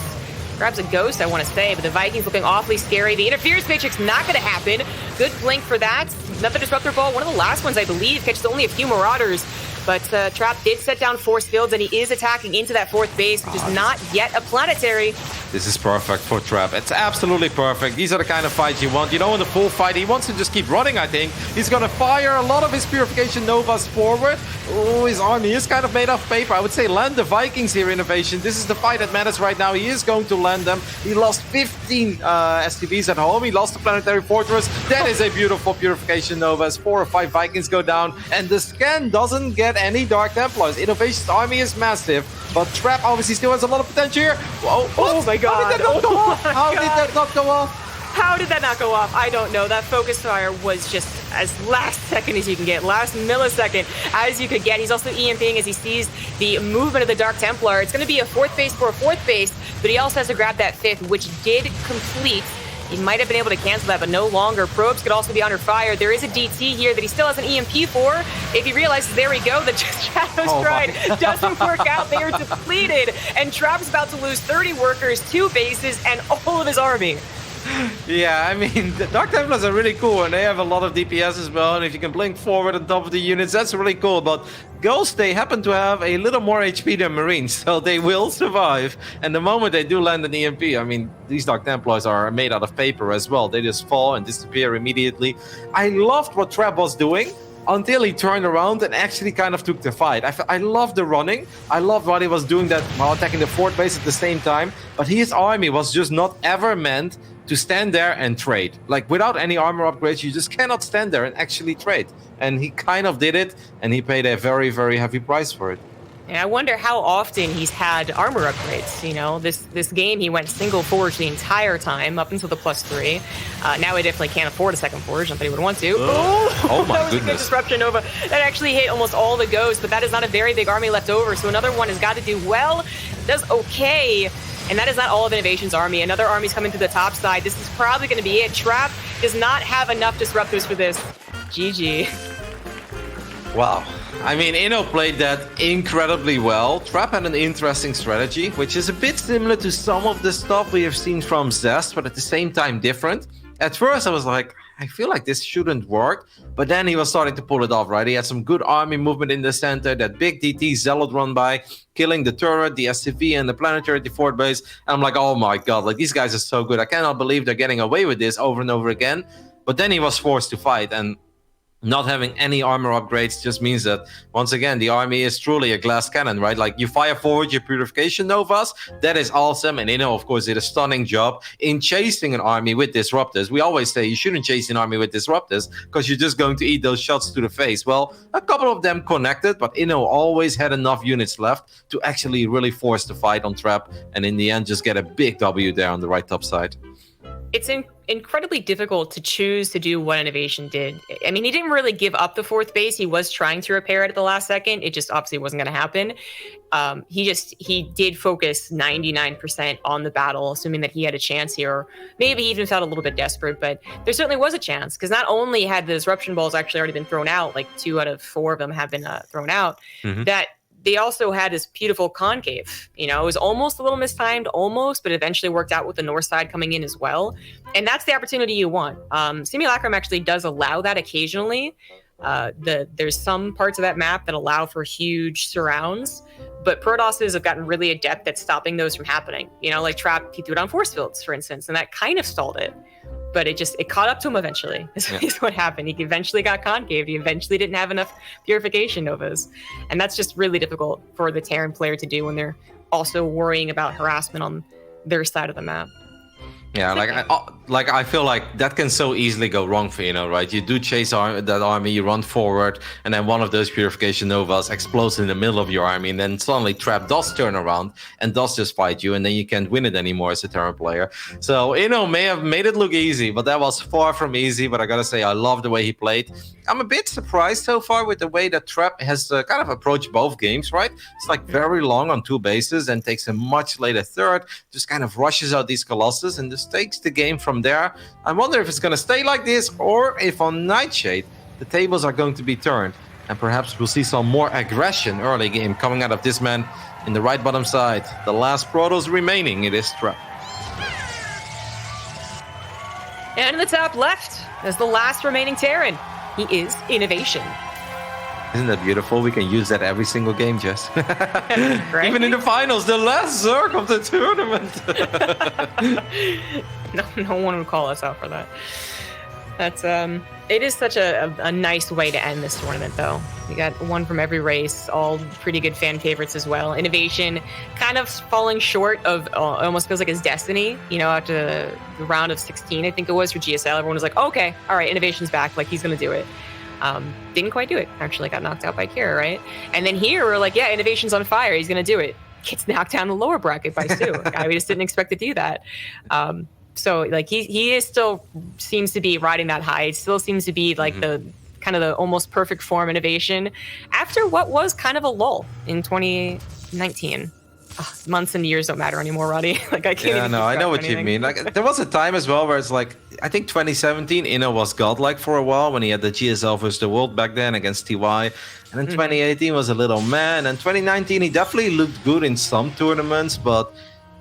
Grabs a Ghost, I want to say, but the Vikings looking awfully scary. The Interference Matrix not going to happen. Good blink for that. Another Disruptor Ball, one of the last ones, I believe. Catches only a few Marauders. But Trap did set down force fields, and he is attacking into that 4th base, which is not yet a planetary. This is perfect for Trap. It's absolutely perfect. These are the kind of fights you want. You know, in the full fight, he wants to just keep running, I think. He's going to fire a lot of his Purification Novas forward. Oh, his army is kind of made of paper. I would say land the Vikings here, INnoVation. This is the fight that matters right now. He is going to land them. He lost 15 STVs at home. He lost the Planetary Fortress. That is a beautiful Purification Nova as 4 or 5 Vikings go down. And the scan doesn't get any Dark Templars. INnoVation's army is massive, but Trap obviously still has a lot of potential here. Whoa, oh my god. How did that not go off? How did that not go off? How did that not go off? I don't know. That focus fire was just as last second as you can get, last millisecond as you could get. He's also EMPing as he sees the movement of the Dark Templar. It's going to be a 4th base for a 4th base, but he also has to grab that 5th, which did complete He might have been able to cancel that, but no longer. Probes could also be under fire. There is a DT here that he still has an EMP for. If he realizes, there we go, the Shadow's Stride doesn't work out. They are depleted, and Trap's about to lose 30 workers, 2 bases, and all of his army. Yeah, I mean, the Dark Templars are really cool, and they have a lot of DPS as well, and if you can blink forward on top of the units, that's really cool. But Ghosts, they happen to have a little more HP than Marines, so they will survive. And the moment they do land an EMP, I mean, these Dark Templars are made out of paper as well. They just fall and disappear immediately. I loved what Trap was doing until he turned around and actually kind of took the fight. I love the running. I loved what he was doing that while attacking the fort base at the same time. But his army was just not ever meant to stand there and trade. Like, without any armor upgrades, you just cannot stand there and actually trade. And he kind of did it, and he paid a very, very heavy price for it. And I wonder how often he's had armor upgrades. You know, this game he went single forge the entire time up until the +3. Now he definitely can't afford a second forge. Not that he would want to. Oh my that was goodness! A good disruption Nova. That actually hit almost all the ghosts, but that is not a very big army left over. So another one has got to do well. Does okay. And that is not all of INnoVation's army. Another army's coming to the top side. This is probably going to be it. Trap does not have enough disruptors for this. GG. Wow. I mean, Inno played that incredibly well. Trap had an interesting strategy, which is a bit similar to some of the stuff we have seen from Zest, but at the same time different. At first, I was like, I feel like this shouldn't work. But then he was starting to pull it off, right? He had some good army movement in the center, that big DT Zealot run by, killing the turret, the SCV, and the planetary at the fort base. And I'm like, oh my god, like, these guys are so good. I cannot believe they're getting away with this over and over again. But then he was forced to fight, and not having any armor upgrades just means that, once again, the army is truly a glass cannon, right? Like, you fire forward your Purification Novas, that is awesome. And Inno, of course, did a stunning job in chasing an army with Disruptors. We always say you shouldn't chase an army with Disruptors because you're just going to eat those shots to the face. Well, a couple of them connected, but Inno always had enough units left to actually really force the fight on Trap, and in the end, just get a big W there on the right top side. It's incredibly difficult to choose to do what INnoVation did. I mean, he didn't really give up the 4th base. He was trying to repair it at the last second. It just obviously wasn't going to happen. He did focus 99% on the battle, assuming that he had a chance here. Or maybe he even felt a little bit desperate, but there certainly was a chance, because not only had the disruption balls actually already been thrown out, like 2 out of 4 of them have been thrown out, that they also had this beautiful concave. You know, it was almost a little mistimed, but eventually worked out with the north side coming in as well. And that's the opportunity you want. Simulacrum actually does allow that occasionally. There's some parts of that map that allow for huge surrounds, but Protosses have gotten really adept at stopping those from happening. You know, like Trap, he threw it on force fields, for instance, and that kind of stalled it. But it caught up to him eventually. Is what happened. He eventually got concave. He eventually didn't have enough Purification Novas. And that's just really difficult for the Terran player to do when they're also worrying about harassment on their side of the map. Yeah, I feel like that can so easily go wrong for Inno, right? You do chase that army, you run forward, and then one of those Purification Novas explodes in the middle of your army, and then suddenly Trap does turn around and does just fight you, and then you can't win it anymore as a Terran player. So Inno may have made it look easy, but that was far from easy. But I gotta say, I love the way he played. I'm a bit surprised so far with the way that Trap has kind of approached both games, right? It's like very long on 2 bases and takes a much later third, just kind of rushes out these Colossus and just takes the game from there. I wonder if it's going to stay like this, or if on Nightshade the tables are going to be turned, and perhaps we'll see some more aggression early game coming out of this man in the right bottom side. The last Protoss remaining, it is Trap. And in the top left, as the last remaining Terran, he is INnoVation. Isn't that beautiful? We can use that every single game, Jess. Right? Even in the finals, the last Zerg of the tournament. No one would call us out for that. That's it is such a nice way to end this tournament, though. We got one from every race, all pretty good fan favorites as well. INnoVation kind of falling short of almost feels like his destiny. You know, after the round of 16, I think it was for GSL, everyone was like, okay, all right, INnoVation's back, like he's gonna do it. Didn't quite do it. Actually got knocked out by Kira, right? And then here we're like, yeah, INnoVation's on fire. He's going to do it. Gets knocked down the lower bracket by Stu. A guy we just didn't expect to do that. So like he is still seems to be riding that high. It still seems to be like the kind of the almost perfect form INnoVation after what was kind of a lull in 2019. months and years don't matter anymore, Roddy. Like I can't. Yeah, even no, keep I track know of what you anything. mean. Like there was a time as well where it's like I think 2017 Inno was godlike for a while when he had the GSL versus the world back then against TY, and then 2018 was a little man, and 2019 he definitely looked good in some tournaments, but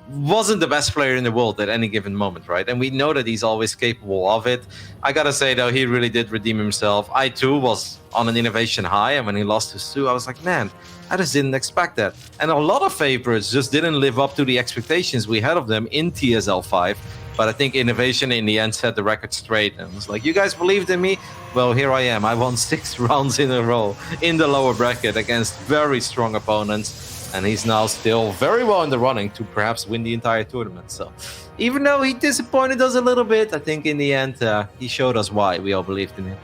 wasn't the best player in the world at any given moment, right? And we know that he's always capable of it. I gotta say though, he really did redeem himself. I too was on an INnoVation high, and when he lost to Stu, I was like, man, I just didn't expect that. And a lot of favorites just didn't live up to the expectations we had of them in TSL 5. But I think INnoVation in the end set the record straight and was like, you guys believed in me? Well, here I am. I won 6 rounds in a row in the lower bracket against very strong opponents. And he's now still very well in the running to perhaps win the entire tournament. So even though he disappointed us a little bit, I think in the end, he showed us why we all believed in him.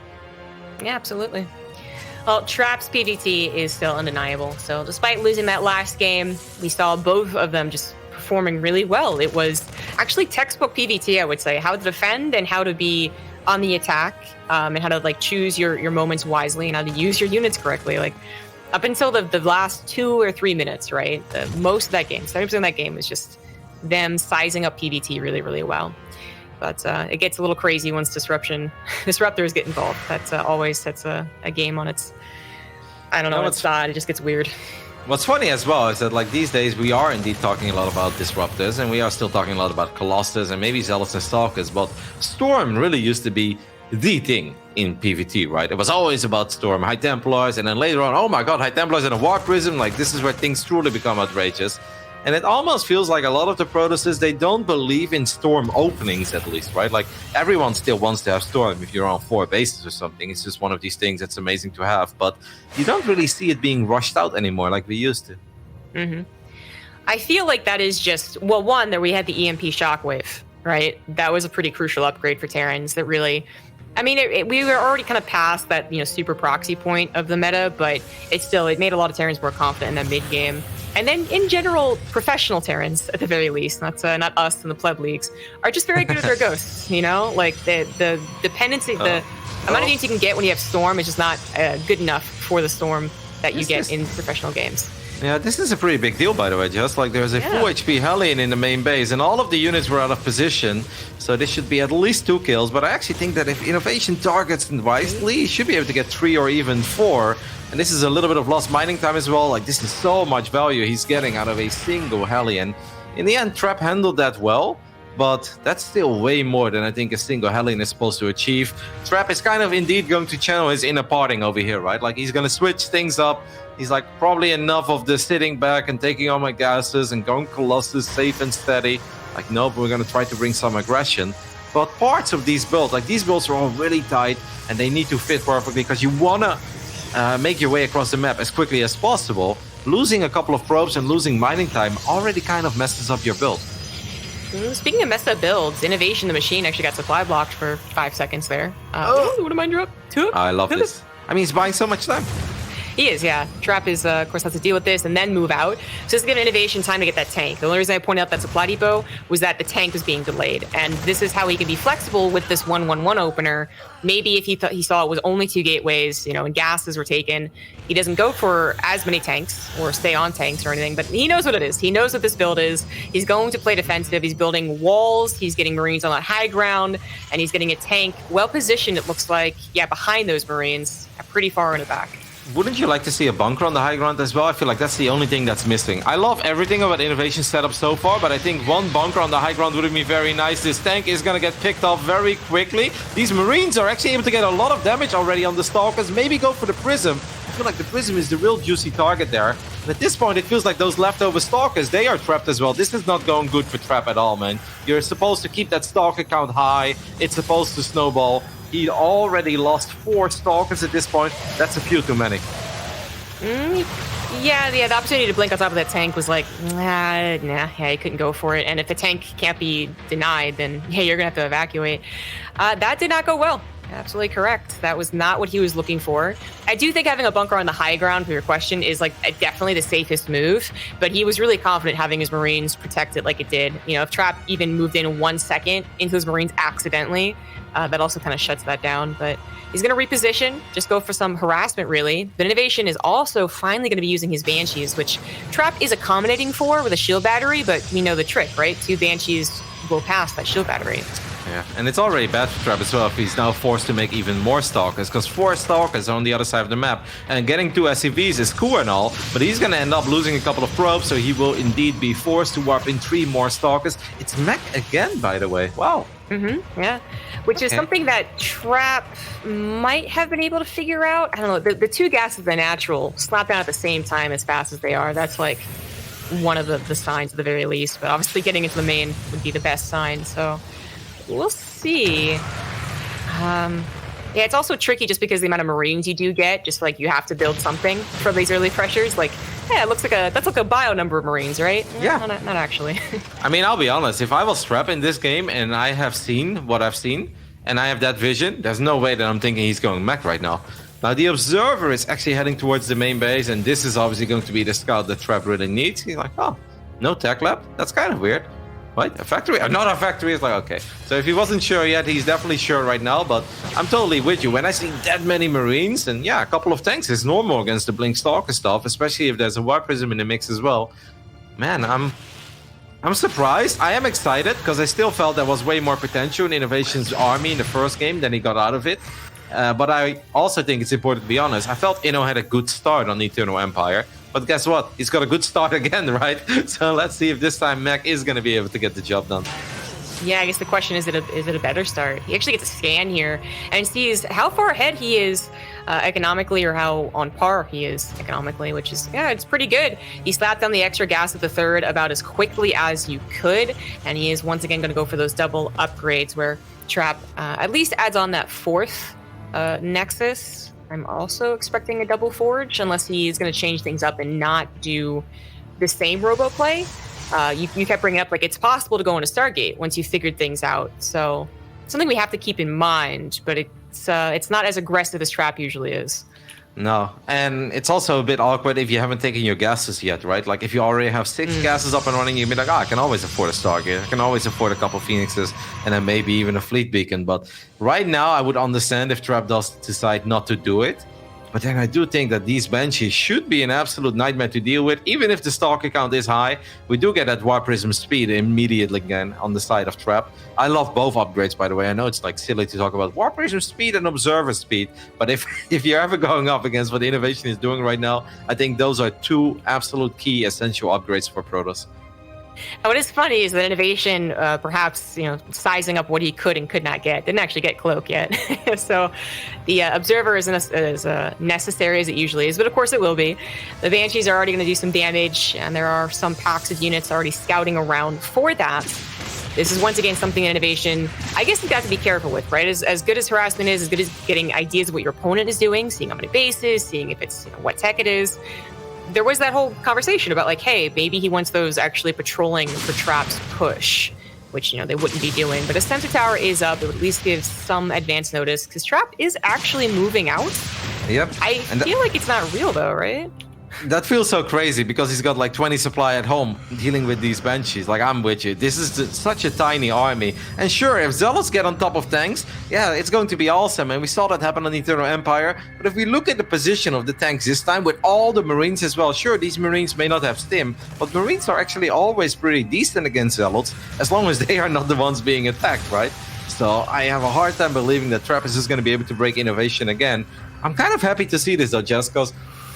Yeah, absolutely. Well, Trap's PVT is still undeniable. So despite losing that last game, we saw both of them just performing really well. It was actually textbook PVT, I would say, how to defend and how to be on the attack, and how to like choose your moments wisely and how to use your units correctly. Like up until the last 2 or 3 minutes, right? Most of that game, 70% of that game was just them sizing up PVT really, really well. But it gets a little crazy once disruptors get involved. That's always sets a game on its, I don't know, its side. It just gets weird. What's funny as well is that like these days we are indeed talking a lot about disruptors, and we are still talking a lot about Colossus and maybe Zealots and Stalkers, but Storm really used to be the thing in PvT, right? It was always about Storm, High Templars, and then later on, oh my god, High Templars and a War Prism, like this is where things truly become outrageous. And it almost feels like a lot of the Protoses, they don't believe in Storm openings at least, right? Like everyone still wants to have Storm if you're on 4 bases or something. It's just one of these things that's amazing to have, but you don't really see it being rushed out anymore like we used to. Mm-hmm. I feel like that is just, well, one, that we had the EMP Shockwave, right? That was a pretty crucial upgrade for Terrans that really, I mean, we were already kind of past that, super proxy point of the meta, but it made a lot of Terrans more confident in that mid game. And then, in general, professional Terrans, at the very least, not us in the pleb leagues, are just very good at their ghosts, Like, the dependency, the amount of units you can get when you have Storm is just not good enough for the Storm that you get in professional games. Yeah, this is a pretty big deal, by the way, just like there's a full HP Hellion in the main base, and all of the units were out of position, so this should be at least 2 kills, but I actually think that if INnoVation targets them wisely, he should be able to get 3 or even 4, and this is a little bit of lost mining time as well. Like, this is so much value he's getting out of a single Hellion. In the end, Trap handled that well, but that's still way more than I think a single Hellion is supposed to achieve. Trap is kind of indeed going to channel his inner parting over here, right? Like, he's going to switch things up. He's like, probably enough of the sitting back and taking all my gases and going Colossus safe and steady. Like, nope, we're going to try to bring some aggression. But parts of these builds, like these builds are all really tight and they need to fit perfectly because you want to make your way across the map as quickly as possible. Losing a couple of probes and losing mining time already kind of messes up your build. Speaking of messed up builds, INnoVation, the machine, actually got supply blocked for 5 seconds there. What a mind drop. I love this. I mean, he's buying so much time. He is, yeah. Trap is, of course, has to deal with this and then move out. So it's giving INnoVation time to get that tank. The only reason I pointed out that supply depot was that the tank was being delayed. And this is how he can be flexible with this 1-1-1 opener. Maybe if he saw it was only 2 gateways, and gases were taken, he doesn't go for as many tanks or stay on tanks or anything. But he knows what it is. He knows what this build is. He's going to play defensive. He's building walls. He's getting Marines on that high ground. And he's getting a tank well positioned, it looks like, behind those Marines, pretty far in the back. Wouldn't you like to see a bunker on the high ground as well? I feel like that's the only thing that's missing. I love everything about INnoVation setup so far, but I think one bunker on the high ground would be very nice. This tank is going to get picked off very quickly. These Marines are actually able to get a lot of damage already on the Stalkers. Maybe go for the Prism. I feel like the Prism is the real juicy target there. And at this point, it feels like those leftover Stalkers, they are trapped as well. This is not going good for Trap at all, man. You're supposed to keep that Stalker count high. It's supposed to snowball. He already lost 4 Stalkers at this point. That's a few too many. Yeah, the opportunity to blink on top of that tank was like, he couldn't go for it. And if a tank can't be denied, then, you're going to have to evacuate. That did not go well. Absolutely correct. That was not what he was looking for. I do think having a bunker on the high ground, for your question, is like definitely the safest move, but he was really confident having his Marines protect it like it did. You know, if Trap even moved in 1 second into his Marines accidentally, that also kind of shuts that down. But he's going to reposition, just go for some harassment, really. But INnoVation is also finally going to be using his Banshees, which Trap is accommodating for with a shield battery, but we know the trick, right? 2 Banshees will pass that shield battery. Yeah, and it's already bad for Trap as well if he's now forced to make even more Stalkers, because 4 Stalkers are on the other side of the map, and getting 2 SCVs is cool and all, but he's gonna end up losing a couple of probes, so he will indeed be forced to warp in 3 more Stalkers. It's mech again, by the way. Wow. Yeah, which is something that Trap might have been able to figure out. I don't know, the 2 gases, the natural, slap down at the same time as fast as they are. That's like one of the signs at the very least, but obviously getting into the main would be the best sign, so we'll see. Yeah, it's also tricky just because the amount of Marines you do get, just like you have to build something for these early pressures. Like, yeah, it looks like that's like a bio number of Marines, right? Yeah. Not actually. I mean, I'll be honest, if I was Trap in this game and I have seen what I've seen, and I have that vision, there's no way that I'm thinking he's going mech right now. Now, the Observer is actually heading towards the main base, and this is obviously going to be the scout that Trap really needs. He's like, oh, no tech lab? That's kind of weird. What? A factory? Not a factory. It's like, okay. So if he wasn't sure yet, he's definitely sure right now, but I'm totally with you. When I see that many Marines, and yeah, a couple of tanks is normal against the Blink Stalker stuff, especially if there's a Warp Prism in the mix as well. Man, I'm surprised. I am excited, because I still felt there was way more potential in INnoVation's army in the first game than he got out of it. But I also think it's important to be honest. I felt Inno had a good start on Eternal Empire. But guess what? He's got a good start again, right? So let's see if this time Mech is going to be able to get the job done. Yeah, I guess the question is it a better start? He actually gets a scan here and sees how far ahead he is economically, or how on par he is economically, which is, yeah, it's pretty good. He slapped down the extra gas at the 3rd about as quickly as you could, and he is once again going to go for those double upgrades where Trap at least adds on that 4th Nexus. I'm also expecting a double forge, unless he's going to change things up and not do the same robo play. You kept bringing up, like, it's possible to go into Stargate once you've figured things out. So something we have to keep in mind, but it's not as aggressive as Trap usually is. No, and it's also a bit awkward if you haven't taken your gases yet, right? Like, if you already have 6 gases up and running, you'd be like, I can always afford a Stargate. I can always afford a couple Phoenixes, and then maybe even a Fleet Beacon. But right now, I would understand if Trap does decide not to do it. But then I do think that these Banshees should be an absolute nightmare to deal with. Even if the Stalker count is high, we do get that Warp Prism speed immediately again on the side of Trap. I love both upgrades, by the way. I know it's like silly to talk about Warp Prism speed and Observer speed, but if you're ever going up against what INnoVation is doing right now, I think those are 2 absolute key essential upgrades for Protoss. And what is funny is that INnoVation, perhaps, sizing up what he could and could not get, didn't actually get Cloak yet. So the Observer isn't as necessary as it usually is, but of course it will be. The Banshees are already going to do some damage, and there are some packs of units already scouting around for that. This is once again something in INnoVation, I guess you've got to be careful with, right? As good as harassment is, as good as getting ideas of what your opponent is doing, seeing how many bases, seeing if it's what tech it is. There was that whole conversation about, like, hey, maybe he wants those actually patrolling for Trap's push, which, they wouldn't be doing. But a sensor tower is up. It would at least give some advance notice, because Trap is actually moving out. Yep. I feel like it's not real, though, right? That feels so crazy because he's got like 20 supply at home dealing with these Banshees. Like, I'm with you. This is such a tiny army. And sure, if Zealots get on top of tanks, yeah, it's going to be awesome. And we saw that happen on Eternal Empire. But if we look at the position of the tanks this time with all the Marines as well, sure, these Marines may not have stim, but Marines are actually always pretty decent against Zealots as long as they are not the ones being attacked, right? So I have a hard time believing that Trap is just going to be able to break INnoVation again. I'm kind of happy to see this, though, Jess, because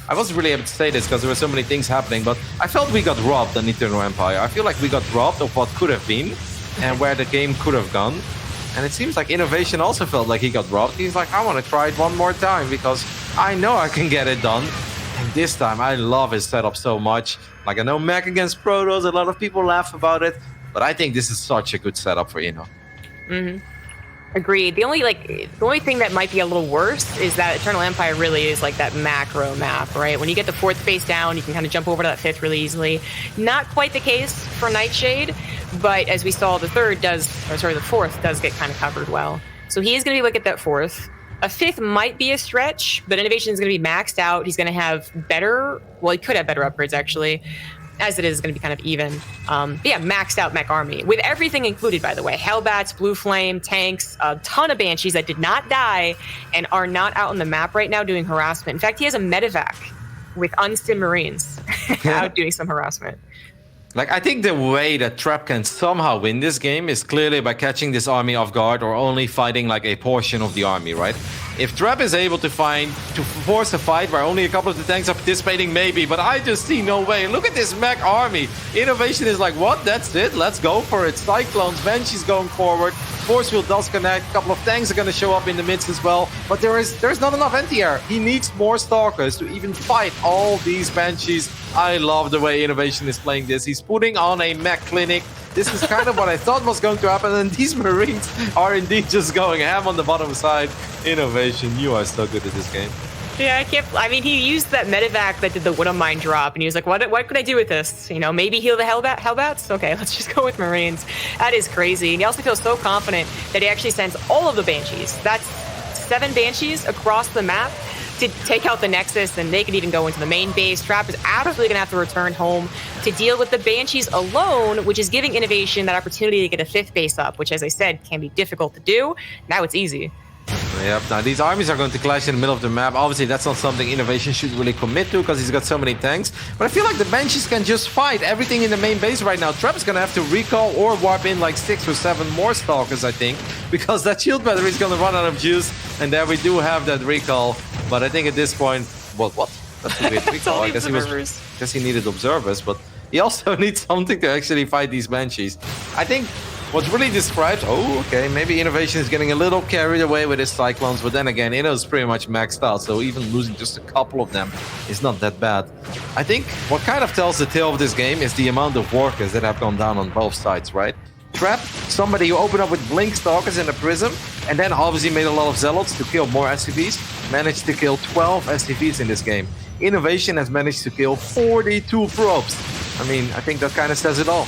I wasn't really able to say this because there were so many things happening, but I felt we got robbed on Eternal Empire. I feel like we got robbed of what could have been and where the game could have gone. And it seems like INnoVation also felt like he got robbed. He's like, I want to try it one more time because I know I can get it done. And this time, I love his setup so much. Like, I know Mech against Protoss, a lot of people laugh about it, but I think this is such a good setup for Inno. Agreed. The only thing that might be a little worse is that Eternal Empire really is like that macro map, right? When you get the 4th face down, you can kind of jump over to that 5th really easily. Not quite the case for Nightshade, but as we saw, the 4th does get kind of covered well. So he is going to be like at that 4th. A 5th might be a stretch, but INnoVation is going to be maxed out. He's going to have better, well, he could have better upgrades actually. As it is going to be kind of even. But yeah, maxed out mech army with everything included, by the way. Hellbats, Blue Flame, tanks, a ton of Banshees that did not die and are not out on the map right now doing harassment. In fact, he has a medevac with unstim Marines out doing some harassment. Like, I think the way that Trap can somehow win this game is clearly by catching this army off guard or only fighting like a portion of the army, right? If Trap is able to force a fight where only a couple of the tanks are participating, maybe, but I just see no way. Look at this mech army. INnoVation is like, what? That's it? Let's go for it. Cyclones, Banshees going forward. Force field does connect. A couple of tanks are going to show up in the midst as well. But there's not enough anti-air. He needs more Stalkers to even fight all these Banshees. I love the way INnoVation is playing this. He's putting on a mech clinic. This is kind of what I thought was going to happen, and these Marines are indeed just going ham on the bottom side. INnoVation, you are so good at this game. Yeah, I mean, he used that medevac that did the Widow Mine drop, and he was like, what could I do with this? You know, maybe heal the Hellbats? Okay, let's just go with Marines. That is crazy. And he also feels so confident that he actually sends all of the Banshees. That's 7 Banshees across the map to take out the Nexus, and they could even go into the main base. Trap is absolutely going to have to return home to deal with the Banshees alone, which is giving INnoVation that opportunity to get a 5th base up, which, as I said, can be difficult to do. Now it's easy. Yep, now these armies are going to clash in the middle of the map. Obviously, that's not something INnoVation should really commit to because he's got so many tanks. But I feel like the Banshees can just fight everything in the main base right now. Trap is going to have to recall or warp in like 6 or 7 more Stalkers, I think, because that shield battery is going to run out of juice. And there we do have that recall. But I think at this point, what? That's a weird recall. I guess he needed observers, but he also needs something to actually fight these Banshees. I think what's really described, maybe INnoVation is getting a little carried away with his Cyclones, but then again, Inno's pretty much maxed out, so even losing just a couple of them is not that bad. I think what kind of tells the tale of this game is the amount of workers that have gone down on both sides, right? Trap, somebody who opened up with Blink Stalkers and a Prism, and then obviously made a lot of Zealots to kill more SCVs, managed to kill 12 SCVs in this game. INnoVation has managed to kill 42 probes. I mean, I think that kind of says it all.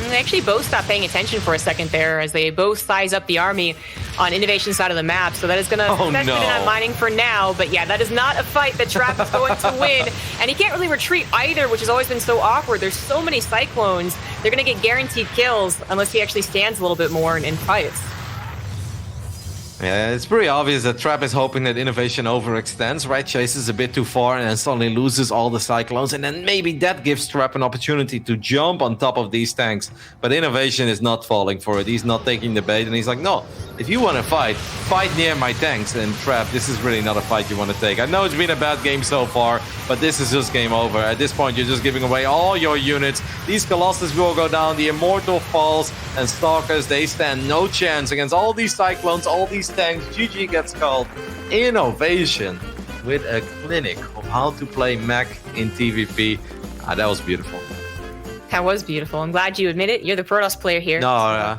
They actually both stopped paying attention for a second there as they both size up the army on INnoVation's side of the map. So that is going to benefit on mining for now. But yeah, that is not a fight that Trap is going to win. And he can't really retreat either, which has always been so awkward. There's so many Cyclones. They're going to get guaranteed kills unless he actually stands a little bit more and fights. Yeah, it's pretty obvious that Trap is hoping that INnoVation overextends, right? Chases a bit too far and then suddenly loses all the Cyclones. And then maybe that gives Trap an opportunity to jump on top of these tanks. But INnoVation is not falling for it. He's not taking the bait. And he's like, no, if you want to fight near my tanks. And Trap, this is really not a fight you want to take. I know it's been a bad game so far, but this is just game over. At this point, you're just giving away all your units. These Colossus will go down. The Immortal falls. And Stalkers, they stand no chance against all these Cyclones, all these tanks. GG gets called. INnoVation with a clinic of how to play mech in TVP. That was beautiful. That was beautiful. I'm glad you admit it. You're the Protoss player here. No,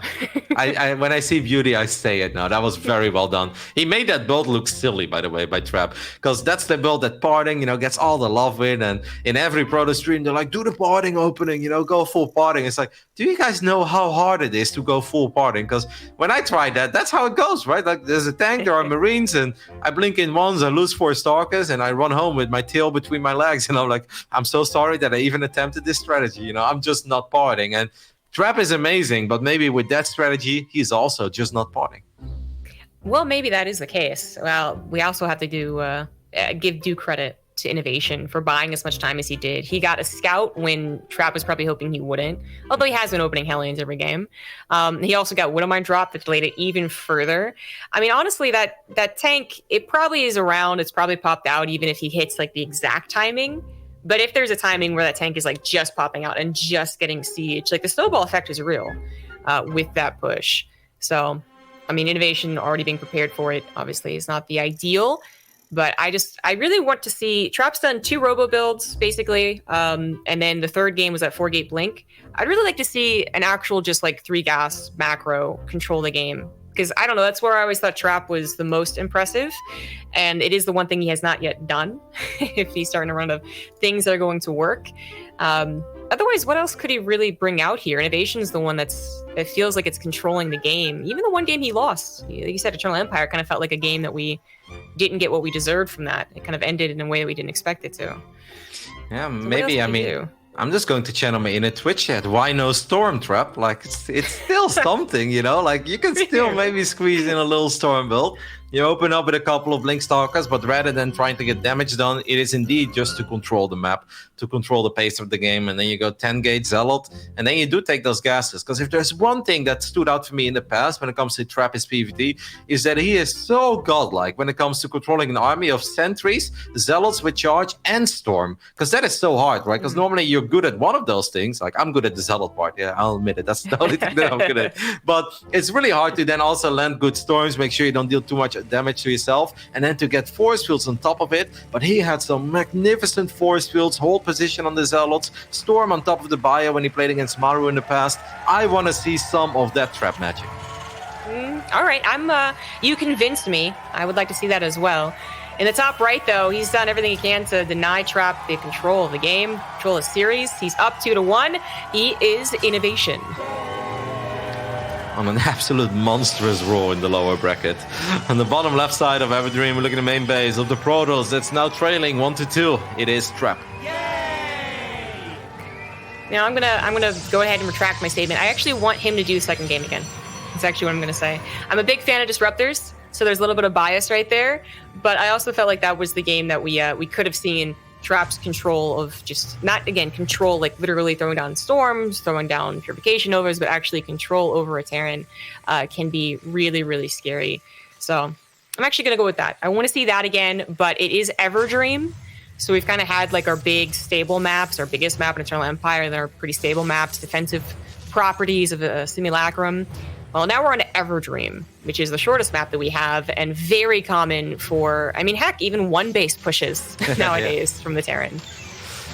when I see beauty, I say it now. That was very well done. He made that build look silly, by the way, by Trap. Because that's the build that parting, gets all the love with. And in every Protoss stream, they're like, do the parting opening, go full parting. It's like, do you guys know how hard it is to go full parting? Because when I tried that, that's how it goes, right? Like, there's a tank, there are Marines, and I blink in once, I lose 4 Stalkers, and I run home with my tail between my legs. And I'm like, I'm so sorry that I even attempted this strategy. I'm just not parting. And Trap is amazing, but maybe with that strategy, he's also just not parting. Well, maybe that is the case. Well, we also have to give due credit to INnoVation for buying as much time as he did. He got a scout when Trap was probably hoping he wouldn't, although he has been opening Hellions every game. He also got Widowmine drop that delayed it even further. I mean, honestly, that tank, it probably is around. It's probably popped out even if he hits like the exact timing. But if there's a timing where that tank is like just popping out and just getting siege, like the snowball effect is real with that push. So, I mean, INnoVation already being prepared for it, obviously, is not the ideal. But I really want to see Trap's done 2 robo builds, basically. And then the third game was that 4-gate blink. I'd really like to see an actual just like 3 gas macro control the game because I don't know, that's where I always thought Trap was the most impressive, and it is the one thing he has not yet done. If he's starting to run out of things that are going to work. Otherwise, what else could he really bring out here? INnoVation is the one it feels like it's controlling the game. Even the one game he lost, like you said, Eternal Empire kind of felt like a game that we didn't get what we deserved from that. It kind of ended in a way that we didn't expect it to. Yeah, So maybe, I mean, I'm just going to channel my inner Twitch chat. Why no Storm Trap? Like, it's still something, you know? Like, you can still maybe squeeze in a little Storm build. You open up with a couple of Blink Stalkers, but rather than trying to get damage done, it is indeed just to control the map, to control the pace of the game. And then you go 10 gate Zealot, and then you do take those gases. Because if there's one thing that stood out for me in the past when it comes to Trappist PvT, is that he is so godlike when it comes to controlling an army of sentries, Zealots with charge, and Storm. Because that is so hard, right? Because normally you're good at one of those things. Like, I'm good at the Zealot part, yeah, I'll admit it. That's the only thing that I'm good at. But it's really hard to then also land good Storms, make sure you don't deal too much damage to yourself, and then to get force fields on top of it. But he had some magnificent force fields, hold position on the Zealots, Storm on top of the bio when he played against Maru in the past. I want to see some of that trap magic. All right, you convinced me. I would like to see that as well. In the top right, though, he's done everything he can to deny Trap the control of the game, control of the series. He's up 2-1. He is INnoVation. On an absolute monstrous roar in the lower bracket. On the bottom left side of Everdream, we look at the main base of the Protoss that's now trailing 1-2. It is Trap. Now I'm gonna go ahead and retract my statement. I actually want him to do the second game again. That's actually what I'm gonna say. I'm a big fan of Disruptors, so there's a little bit of bias right there. But I also felt like that was the game that we could have seen Trap's control of, just not, again, control like literally throwing down storms, throwing down purification overs, but actually control over a Terran can be really, really scary. So I'm actually going to go with that. I want to see that again, but it is Everdream. So we've kind of had like our big stable maps, our biggest map in Eternal Empire, that are pretty stable maps, defensive properties of a Simulacrum. Well, now we're on Everdream, which is the shortest map that we have, and very common for, I mean, heck, even one base pushes nowadays from the Terran.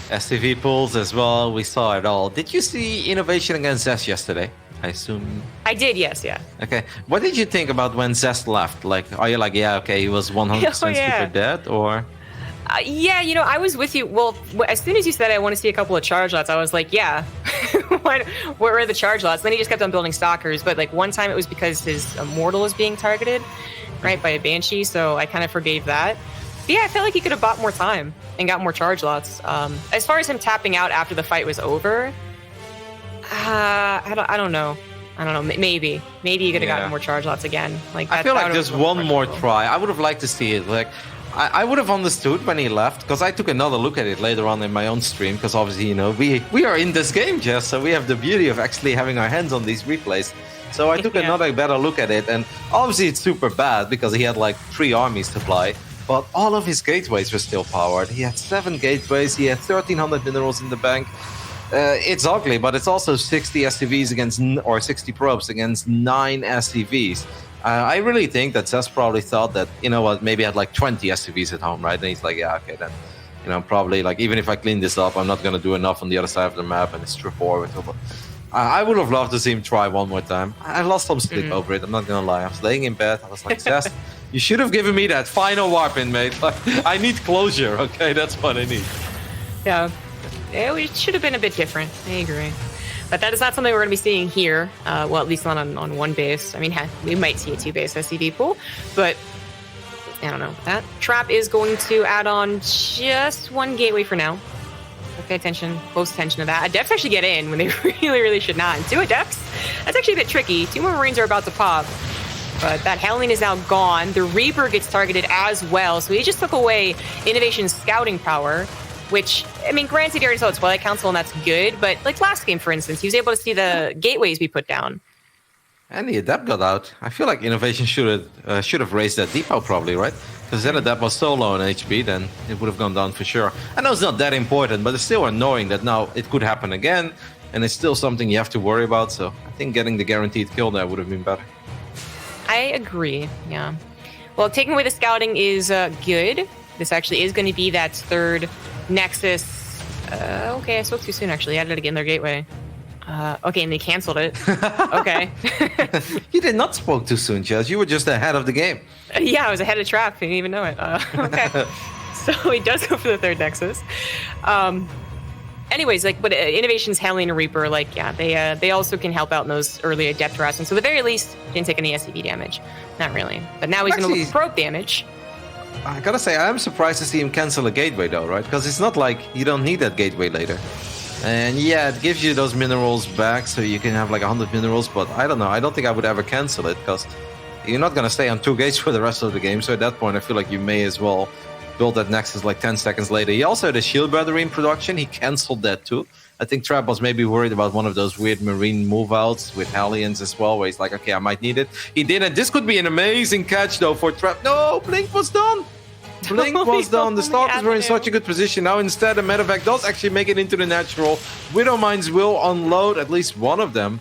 SCV pulls as well, we saw it all. Did you see INnoVation against Zest yesterday? I assume... I did, yes, yeah. Okay. What did you think about when Zest left? Like, are you like, yeah, okay, he was 100% super dead, or... Yeah, you know, I was with you. Well, as soon as you said I want to see a couple of charge lots, I was like, yeah, where are the charge lots? Then he just kept on building stalkers. But like one time it was because his immortal was being targeted, right, by a Banshee. So I kind of forgave that. But yeah, I felt like he could have bought more time and got more charge lots. As far as him tapping out after the fight was over, I don't know. Maybe he could have gotten more charge lots again. Like I feel like just one more try. I would have liked to see it. Like, I would have understood when he left, because I took another look at it later on in my own stream, because obviously, you know, we are in this game, Jess, so we have the beauty of actually having our hands on these replays. So I took another better look at it, and obviously it's super bad because he had like 3 armies to fly, but all of his gateways were still powered. He had 7 gateways, he had 1,300 minerals in the bank. It's ugly, but it's also 60 SCVs against, or 60 probes against 9 SCVs. I really think that Zest probably thought that, you know what, maybe I had like 20 SCVs at home, right? And he's like, yeah, okay, then, you know, probably like, even if I clean this up, I'm not going to do enough on the other side of the map, and it's trip forward. I would have loved to see him try one more time. I lost some sleep over it, I'm not going to lie. I was laying in bed, I was like, Zest, you should have given me that final warp in, mate. Like, I need closure, okay? That's what I need. Yeah, it should have been a bit different. I agree. But that is not something we're going to be seeing here. Well, at least not on one base. I mean, we might see a 2-base SCV pool, but I don't know. That Trap is going to add on just 1 gateway for now. So pay attention, close attention to that. Adepts actually get in when they really, really should not. And 2 Adepts, that's actually a bit tricky. 2 more Marines are about to pop. But that Howling is now gone. The Reaper gets targeted as well. So he just took away INnoVation's scouting power, which, I mean, granted, he already saw the Twilight Council, and that's good, but like last game, for instance, he was able to see the gateways we put down. And the Adept got out. I feel like INnoVation should have raised that depot probably, right? Because then Adept was so low on HP, then it would have gone down for sure. I know it's not that important, but it's still annoying that now it could happen again, and it's still something you have to worry about, so I think getting the guaranteed kill there would have been better. I agree, yeah. Well, taking away the scouting is good. This actually is going to be that 3rd Nexus. Okay, I spoke too soon, actually. Added it again, their gateway. Okay, and they canceled it. Okay. You did not spoke too soon, Chaz. You were just ahead of the game. Yeah, I was ahead of Trap. I didn't even know it. Okay. So he does go for the third Nexus. Anyways, like, but INnoVation's Hellion and Reaper, like, yeah, they also can help out in those early Adept harassments. So at the very least, didn't take any SCV damage. Not really. But now he's going to look for probe damage. I gotta say, I'm surprised to see him cancel a gateway though, right? Because it's not like you don't need that gateway later. And yeah, it gives you those minerals back, so you can have like 100 minerals, but I don't know. I don't think I would ever cancel it, because you're not gonna stay on 2 gates for the rest of the game. So at that point, I feel like you may as well build that Nexus like 10 seconds later. He also had a shield battery in production. He canceled that too. I think Trap was maybe worried about one of those weird marine move-outs with Hellions as well, where he's like, okay, I might need it. He didn't. This could be an amazing catch though for Trap. No, Blink was done. Blink was done. The Stalkers were in such a good position. Now instead, a medevac does actually make it into the natural. Widow Mines will unload at least one of them.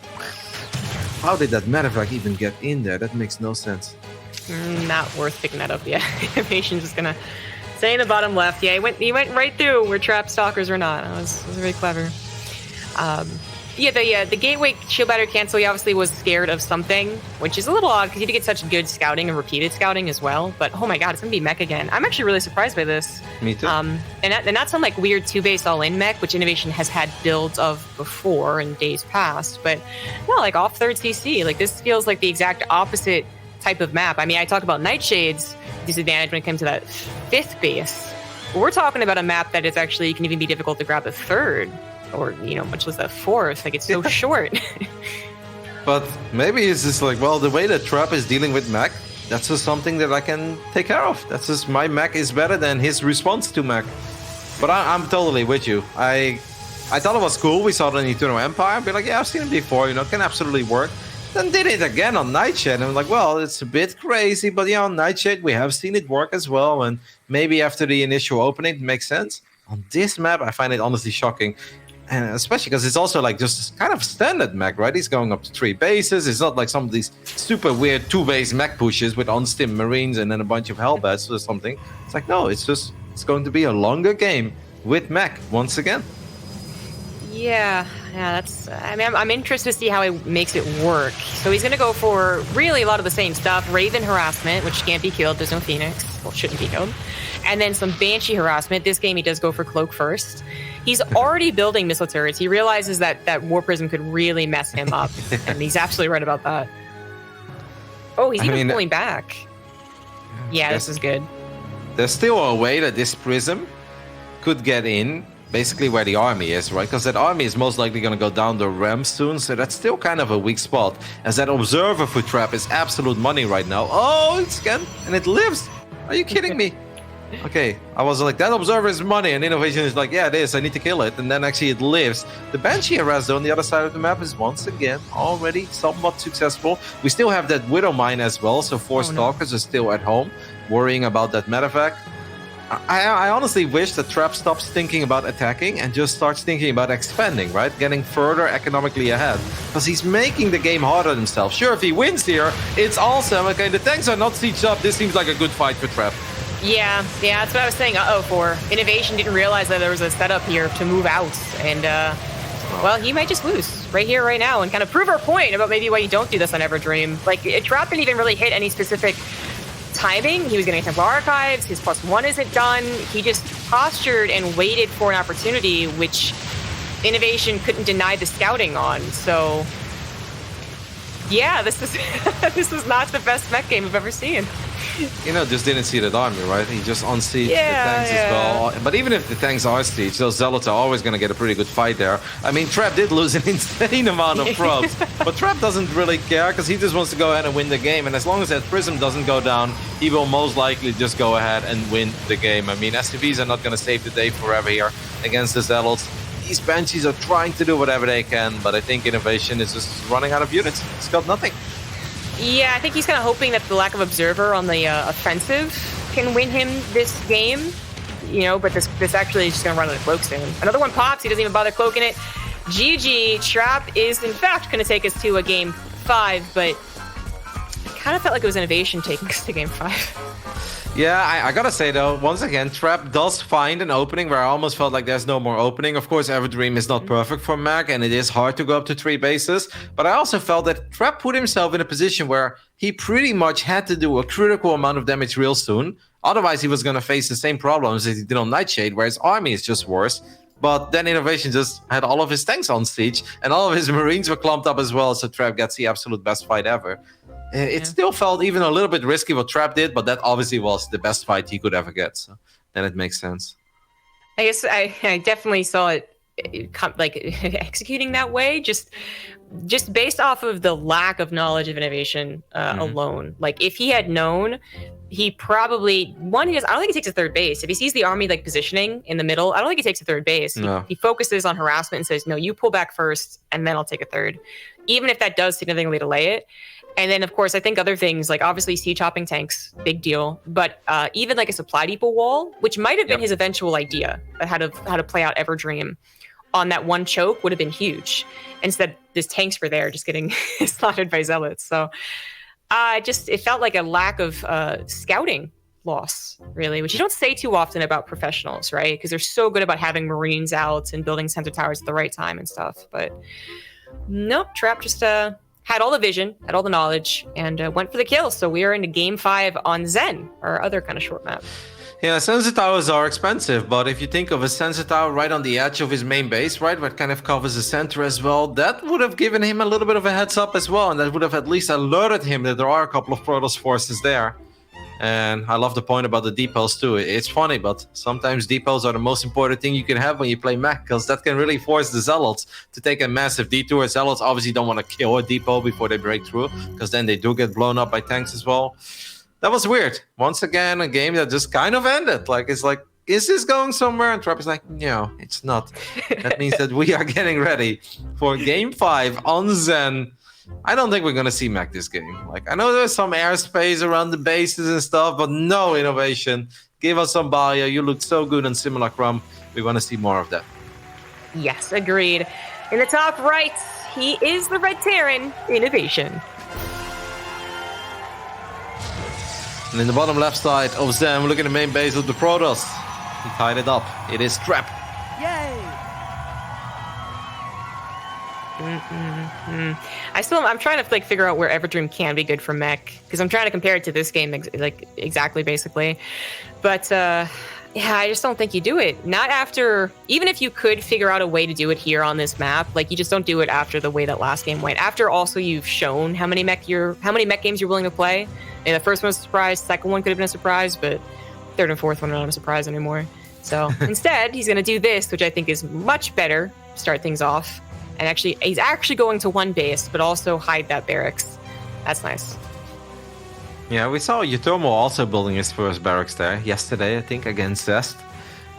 How did that medevac even get in there? That makes no sense. Not worth picking that up yet. INnoVation's just gonna stay in the bottom left. Yeah, he went right through where Trap Stalkers were not. It was very clever. Yeah, the gateway shield battery cancel, he obviously was scared of something, which is a little odd because you get such good scouting and repeated scouting as well. But oh my god, it's gonna be mech again. I'm actually really surprised by this. Me too. And not some like weird 2-base all-in mech, which INnoVation has had builds of before in days past. But no, like off third CC, like this feels like the exact opposite type of map. I mean, I talk about Nightshade's disadvantage when it comes to that 5th base. But we're talking about a map that is actually can even be difficult to grab a 3rd. Or, much less a 4th. Like, it's so short. But maybe it's just like, well, the way that Trap is dealing with mech, that's just something that I can take care of. That's just, my mech is better than his response to mech. But I'm totally with you. I thought it was cool. We saw it in Eternal Empire. I'd be like, yeah, I've seen it before. It can absolutely work. Then did it again on Nightshade. And I'm like, well, it's a bit crazy. But yeah, on Nightshade, we have seen it work as well. And maybe after the initial opening, it makes sense. On this map, I find it honestly shocking. And especially because it's also like just kind of standard mech, right? He's going up to 3 bases. It's not like some of these super weird 2-base mech pushes with on-stim marines and then a bunch of hellbats or something. It's like, no, it's going to be a longer game with mech once again. Yeah, that's. I mean, I'm interested to see how he makes it work. So he's going to go for really a lot of the same stuff. Raven harassment, which can't be killed. There's no Phoenix. Well, shouldn't be killed. And then some Banshee harassment. This game he does go for Cloak first. He's already building missile turrets. He realizes that War Prism could really mess him up. And he's absolutely right about that. Oh, he's even pulling back. Yeah, this is good. There's still a way that this Prism could get in, basically where the army is, right? Because that army is most likely going to go down the ramp soon, so that's still kind of a weak spot. As that Observer for Trap is absolute money right now. Oh, it's again, and it lives. Are you kidding me? Okay, I was like, that Observer is money, and INnoVation is like, yeah, it is, I need to kill it, and then actually it lives. The Banshee harass on the other side of the map is once again already somewhat successful. We still have that Widow Mine as well, so 4 Stalkers are still at home, worrying about that medevac. I honestly wish that Trap stops thinking about attacking and just starts thinking about expanding, right? Getting further economically ahead. Because he's making the game harder on himself. Sure, if he wins here, it's awesome. Okay, the tanks are not sieged up. This seems like a good fight for Trap. Yeah, that's what I was saying. For INnoVation didn't realize that there was a setup here to move out, and well, he might just lose right here, right now, and kind of prove our point about maybe why you don't do this on Everdream. Like, Trap didn't even really hit any specific timing. He was getting Templar Archives. His +1 isn't done. He just postured and waited for an opportunity, which INnoVation couldn't deny the scouting on. So, yeah, this is this is not the best mech game I've ever seen. Just didn't see that army, right? He just unsieged the tanks as well. But even if the tanks are sieged, those Zealots are always going to get a pretty good fight there. I mean, Trap did lose an insane amount of probes, but Trap doesn't really care because he just wants to go ahead and win the game. And as long as that Prism doesn't go down, he will most likely just go ahead and win the game. I mean, SCVs are not going to save the day forever here against the Zealots. These Banshees are trying to do whatever they can, but I think INnoVation is just running out of units. It's got nothing. Yeah, I think he's kind of hoping that the lack of Observer on the offensive can win him this game. But this actually is just going to run out of cloak soon. Another one pops. He doesn't even bother cloaking it. GG. Trap is, in fact, going to take us to a game 5, but I kind of felt like it was INnoVation taking us to game 5. Yeah, I gotta say though, once again, Trap does find an opening where I almost felt like there's no more opening. Of course, Everdream is not perfect for Mac, and it is hard to go up to 3 bases. But I also felt that Trap put himself in a position where he pretty much had to do a critical amount of damage real soon. Otherwise, he was gonna face the same problems as he did on Nightshade, where his army is just worse. But then INnoVation just had all of his tanks on siege, and all of his Marines were clumped up as well, so Trap gets the absolute best fight ever. It still felt even a little bit risky what Trap did, but that obviously was the best fight he could ever get. So then it makes sense. I guess I definitely saw it like executing that way, just based off of the lack of knowledge of INnoVation alone. Like if he had known, he probably I don't think he takes a third base. If he sees the army like positioning in the middle, I don't think he takes a third base. No. He focuses on harassment and says, no, you pull back first and then I'll take a third, even if that does significantly delay it. And then, of course, I think other things, like obviously siege chopping tanks, big deal. But even like a supply depot wall, which might have been his eventual idea, how to play out Everdream on that one choke would have been huge. Instead, these tanks were there just getting slaughtered by zealots. So it felt like a lack of scouting loss, really, which you don't say too often about professionals, right? Because they're so good about having Marines out and building center towers at the right time and stuff. But nope, Trap just... had all the vision, had all the knowledge, and went for the kill. So we are into game 5 on Zen, our other kind of short map. Yeah, sensor towers are expensive, but if you think of a sensor tower right on the edge of his main base, right, what kind of covers the center as well, that would have given him a little bit of a heads up as well, and that would have at least alerted him that there are a couple of Protoss forces there. And I love the point about the depots too. It's funny, but sometimes depots are the most important thing you can have when you play mech, because that can really force the Zealots to take a massive detour. Zealots obviously don't want to kill a depot before they break through, because then they do get blown up by tanks as well. That was weird. Once again, a game that just kind of ended. Like, it's like, is this going somewhere? And Trap is like, no, it's not. That means that we are getting ready for game 5 on Zen. I don't think we're going to see mech this game. Like, I know there's some airspace around the bases and stuff, but no INnoVation. Give us some Balia. You looked so good on Simulacrum. We want to see more of that. Yes, agreed. In the top right, he is the Red Terran, INnoVation. And in the bottom left side of Zen, look at the main base of the Protoss. He tied it up. It is Trap. Yay! I'm trying to like figure out where Everdream can be good for mech, because I'm trying to compare it to this game exactly basically. But yeah, I just don't think you do it. Not after, even if you could figure out a way to do it here on this map, like you just don't do it after the way that last game went. After also you've shown how many mech games you're willing to play. And the first one was a surprise, second one could have been a surprise, but third and fourth one are not a surprise anymore. So instead, he's going to do this, which I think is much better. Start things off. And he's actually going to one base, but also hide that barracks. That's nice. Yeah, we saw Utomo also building his first barracks there yesterday, I think, against Zest.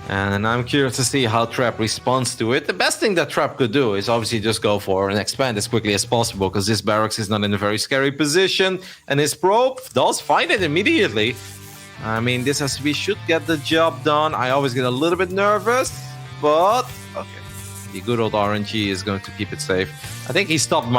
And I'm curious to see how Trap responds to it. The best thing that Trap could do is obviously just go for and expand as quickly as possible, because this barracks is not in a very scary position. And his probe does find it immediately. I mean, this SCV should get the job done. I always get a little bit nervous, but okay. The good old RNG is going to keep it safe. I think he stopped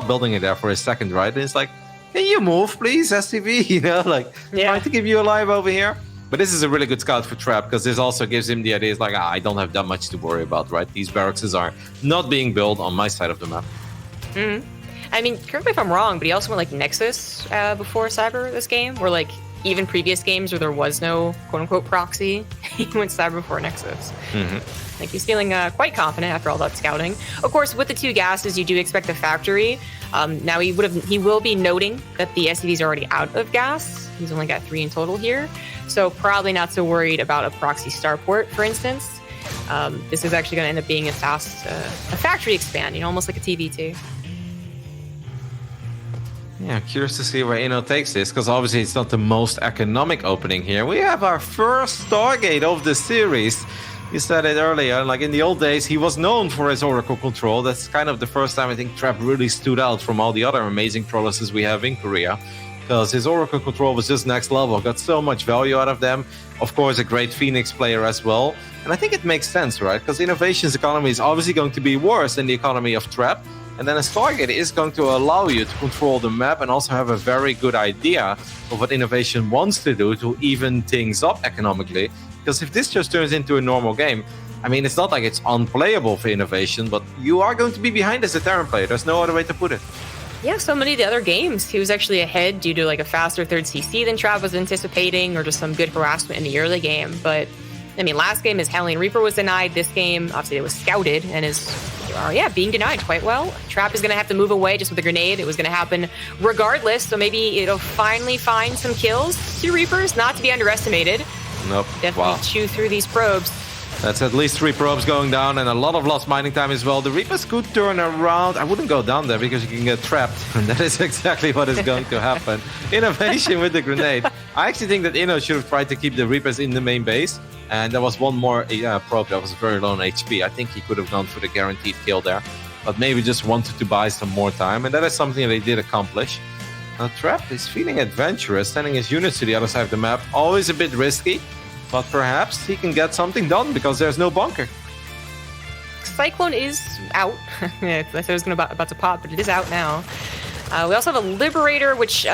building it there for a second, right? And it's like, can you move, please, SCV? You know, like, trying to give you alive over here. But this is a really good scout for Trap, because this also gives him the idea, it's like, I don't have that much to worry about, right? These barracks are not being built on my side of the map. Mm-hmm. I mean, correct me if I'm wrong, but he also went like Nexus before Cyber this game, where like even previous games where there was no quote-unquote proxy, he went Cyber before Nexus. Mm-hmm. Like he's feeling quite confident after all that scouting. Of course, with the 2 gases, you do expect a factory. Now he will be noting that the SCV is already out of gas. He's only got 3 in total here, so probably not so worried about a proxy starport, for instance. This is actually going to end up being a fast a factory expand, you know, almost like a TVT. Yeah, curious to see where Inno takes this, because obviously it's not the most economic opening here. We have our first Stargate of the series. You said it earlier, like in the old days, he was known for his Oracle control. That's kind of the first time I think Trap really stood out from all the other amazing Prolosses we have in Korea, because his Oracle control was just next level. Got so much value out of them. Of course, a great Phoenix player as well. And I think it makes sense, right? Because INnoVation's economy is obviously going to be worse than the economy of Trap. And then a Stargate is going to allow you to control the map and also have a very good idea of what INnoVation wants to do to even things up economically. Because if this just turns into a normal game, I mean, it's not like it's unplayable for INnoVation, but you are going to be behind as a Terran player. There's no other way to put it. Yeah, so many of the other games, he was actually ahead due to like a faster third CC than Trav was anticipating, or just some good harassment in the early game. But I mean, last game his Hellion Reaper was denied. This game, obviously, it was scouted and is, being denied quite well. Trap is going to have to move away just with a grenade. It was going to happen regardless, so maybe it'll finally find some kills. 2 Reapers, not to be underestimated. Nope. Definitely chew through these probes. That's at least 3 probes going down and a lot of lost mining time as well. The Reapers could turn around. I wouldn't go down there because you can get trapped. And that is exactly what is going to happen. INnoVation with the grenade. I actually think that Inno should have tried to keep the Reapers in the main base. And there was one more probe that was very low on HP. I think he could have gone for the guaranteed kill there. But maybe just wanted to buy some more time. And that is something they did accomplish. Now Trap is feeling adventurous, sending his units to the other side of the map. Always a bit risky. But perhaps he can get something done because there's no bunker. Cyclone is out. I thought it was about to pop, but it is out now. We also have a Liberator, which,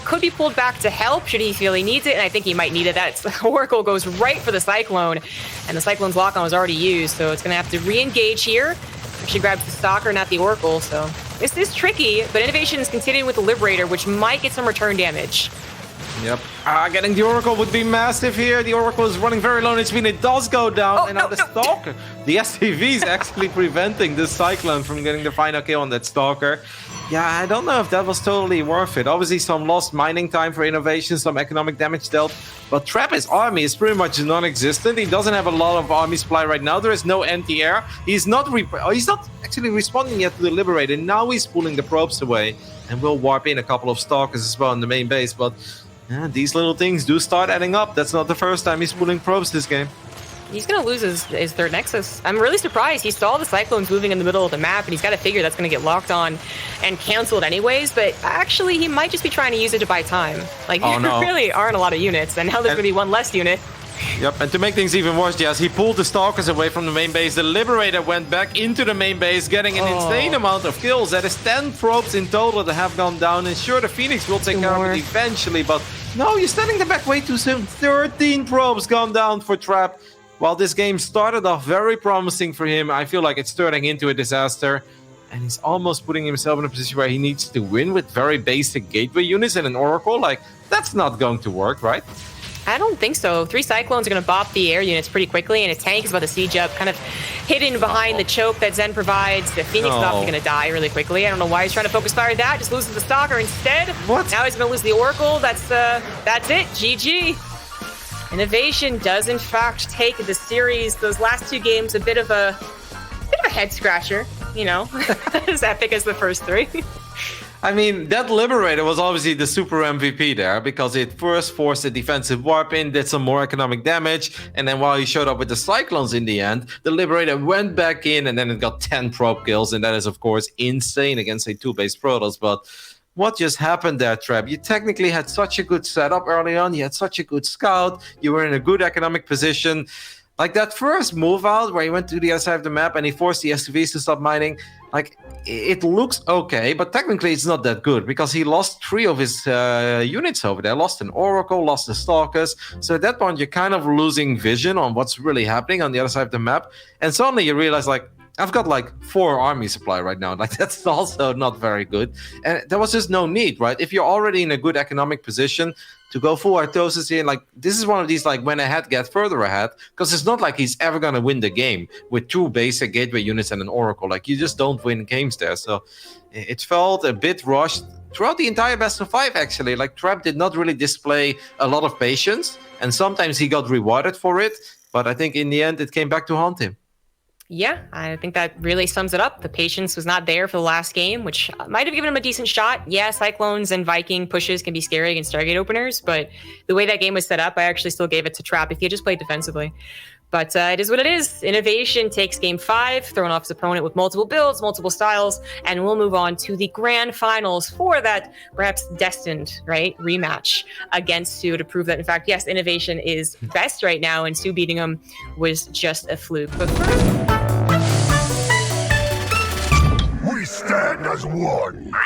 could be pulled back to help should he feel he needs it. And I think he might need it. That Oracle goes right for the Cyclone. And the Cyclone's lock-on was already used, so it's going to have to re-engage here. She grabs the Stalker, not the Oracle, so this is tricky. But INnoVation is continuing with the Liberator, which might get some return damage. Yep. Getting the Oracle would be massive here. The Oracle is running very low on HP and it does go down. And now the Stalker. The STV is actually preventing the Cyclone from getting the final kill on that Stalker. Yeah, I don't know if that was totally worth it. Obviously, some lost mining time for INnoVation, some economic damage dealt. But Trapp's army is pretty much non-existent. He doesn't have a lot of army supply right now. There is no anti-air. He's not actually responding yet to the Liberator. Now he's pulling the probes away. And will warp in a couple of Stalkers as well in the main base. But yeah, these little things do start adding up. That's not the first time he's pulling probes this game. He's going to lose his third Nexus. I'm really surprised. He saw the Cyclones moving in the middle of the map, and he's got to figure that's going to get locked on and canceled anyways. But actually, he might just be trying to use it to buy time. Like, there really aren't a lot of units, and now there's going to be one less unit. Yep, and to make things even worse, Jazz, he pulled the Stalkers away from the main base. The Liberator went back into the main base, getting an insane amount of kills. That is 10 probes in total that have gone down. And sure, the Phoenix will take care of it eventually, but no, you're standing the back way too soon. 13 probes gone down for Trap. While this game started off very promising for him, I feel like it's turning into a disaster. And he's almost putting himself in a position where he needs to win with very basic gateway units and an Oracle. Like, that's not going to work, right? I don't think so. 3 Cyclones are going to bop the air units pretty quickly, and a tank is about to siege up, kind of hidden behind the choke that Zen provides. The Phoenix is obviously going to die really quickly. I don't know why he's trying to focus fire that. Just loses the Stalker instead. What? Now he's going to lose the Oracle. That's it. GG. INnoVation does, in fact, take the series. Those last 2 games, a bit of a head scratcher, you know, as epic as the first 3. I mean, that Liberator was obviously the super MVP there because it first forced a defensive warp in, did some more economic damage, and then while he showed up with the Cyclones in the end, the Liberator went back in and then it got 10 probe kills, and that is, of course, insane against a 2-base Protoss. But what just happened there, Trap? You technically had such a good setup early on, you had such a good scout, you were in a good economic position. Like that first move out where he went to the other side of the map and he forced the SUVs to stop mining, like, it looks okay, but technically it's not that good because he lost 3 of his units over there. Lost an Oracle, lost the Stalkers. So at that point, you're kind of losing vision on what's really happening on the other side of the map. And suddenly you realize, like, I've got like 4 army supply right now. Like, that's also not very good. And there was just no need, right? If you're already in a good economic position to go full Artosis here, like, this is one of these, like, when ahead, get further ahead. Because it's not like he's ever going to win the game with 2 basic gateway units and an Oracle. Like, you just don't win games there. So it felt a bit rushed throughout the entire best of 5, actually. Like, Trap did not really display a lot of patience. And sometimes he got rewarded for it. But I think in the end, it came back to haunt him. Yeah, I think that really sums it up. The patience was not there for the last game, which might have given him a decent shot. Yeah, Cyclones and Viking pushes can be scary against Stargate openers, but the way that game was set up, I actually still gave it to Trap if he had just played defensively. But it is what it is. INnoVation takes game 5, throwing off his opponent with multiple builds, multiple styles, and we'll move on to the grand finals for that perhaps destined, right, rematch against Sue to prove that, in fact, yes, INnoVation is best right now, and Sue beating him was just a fluke. But first, We stand has won.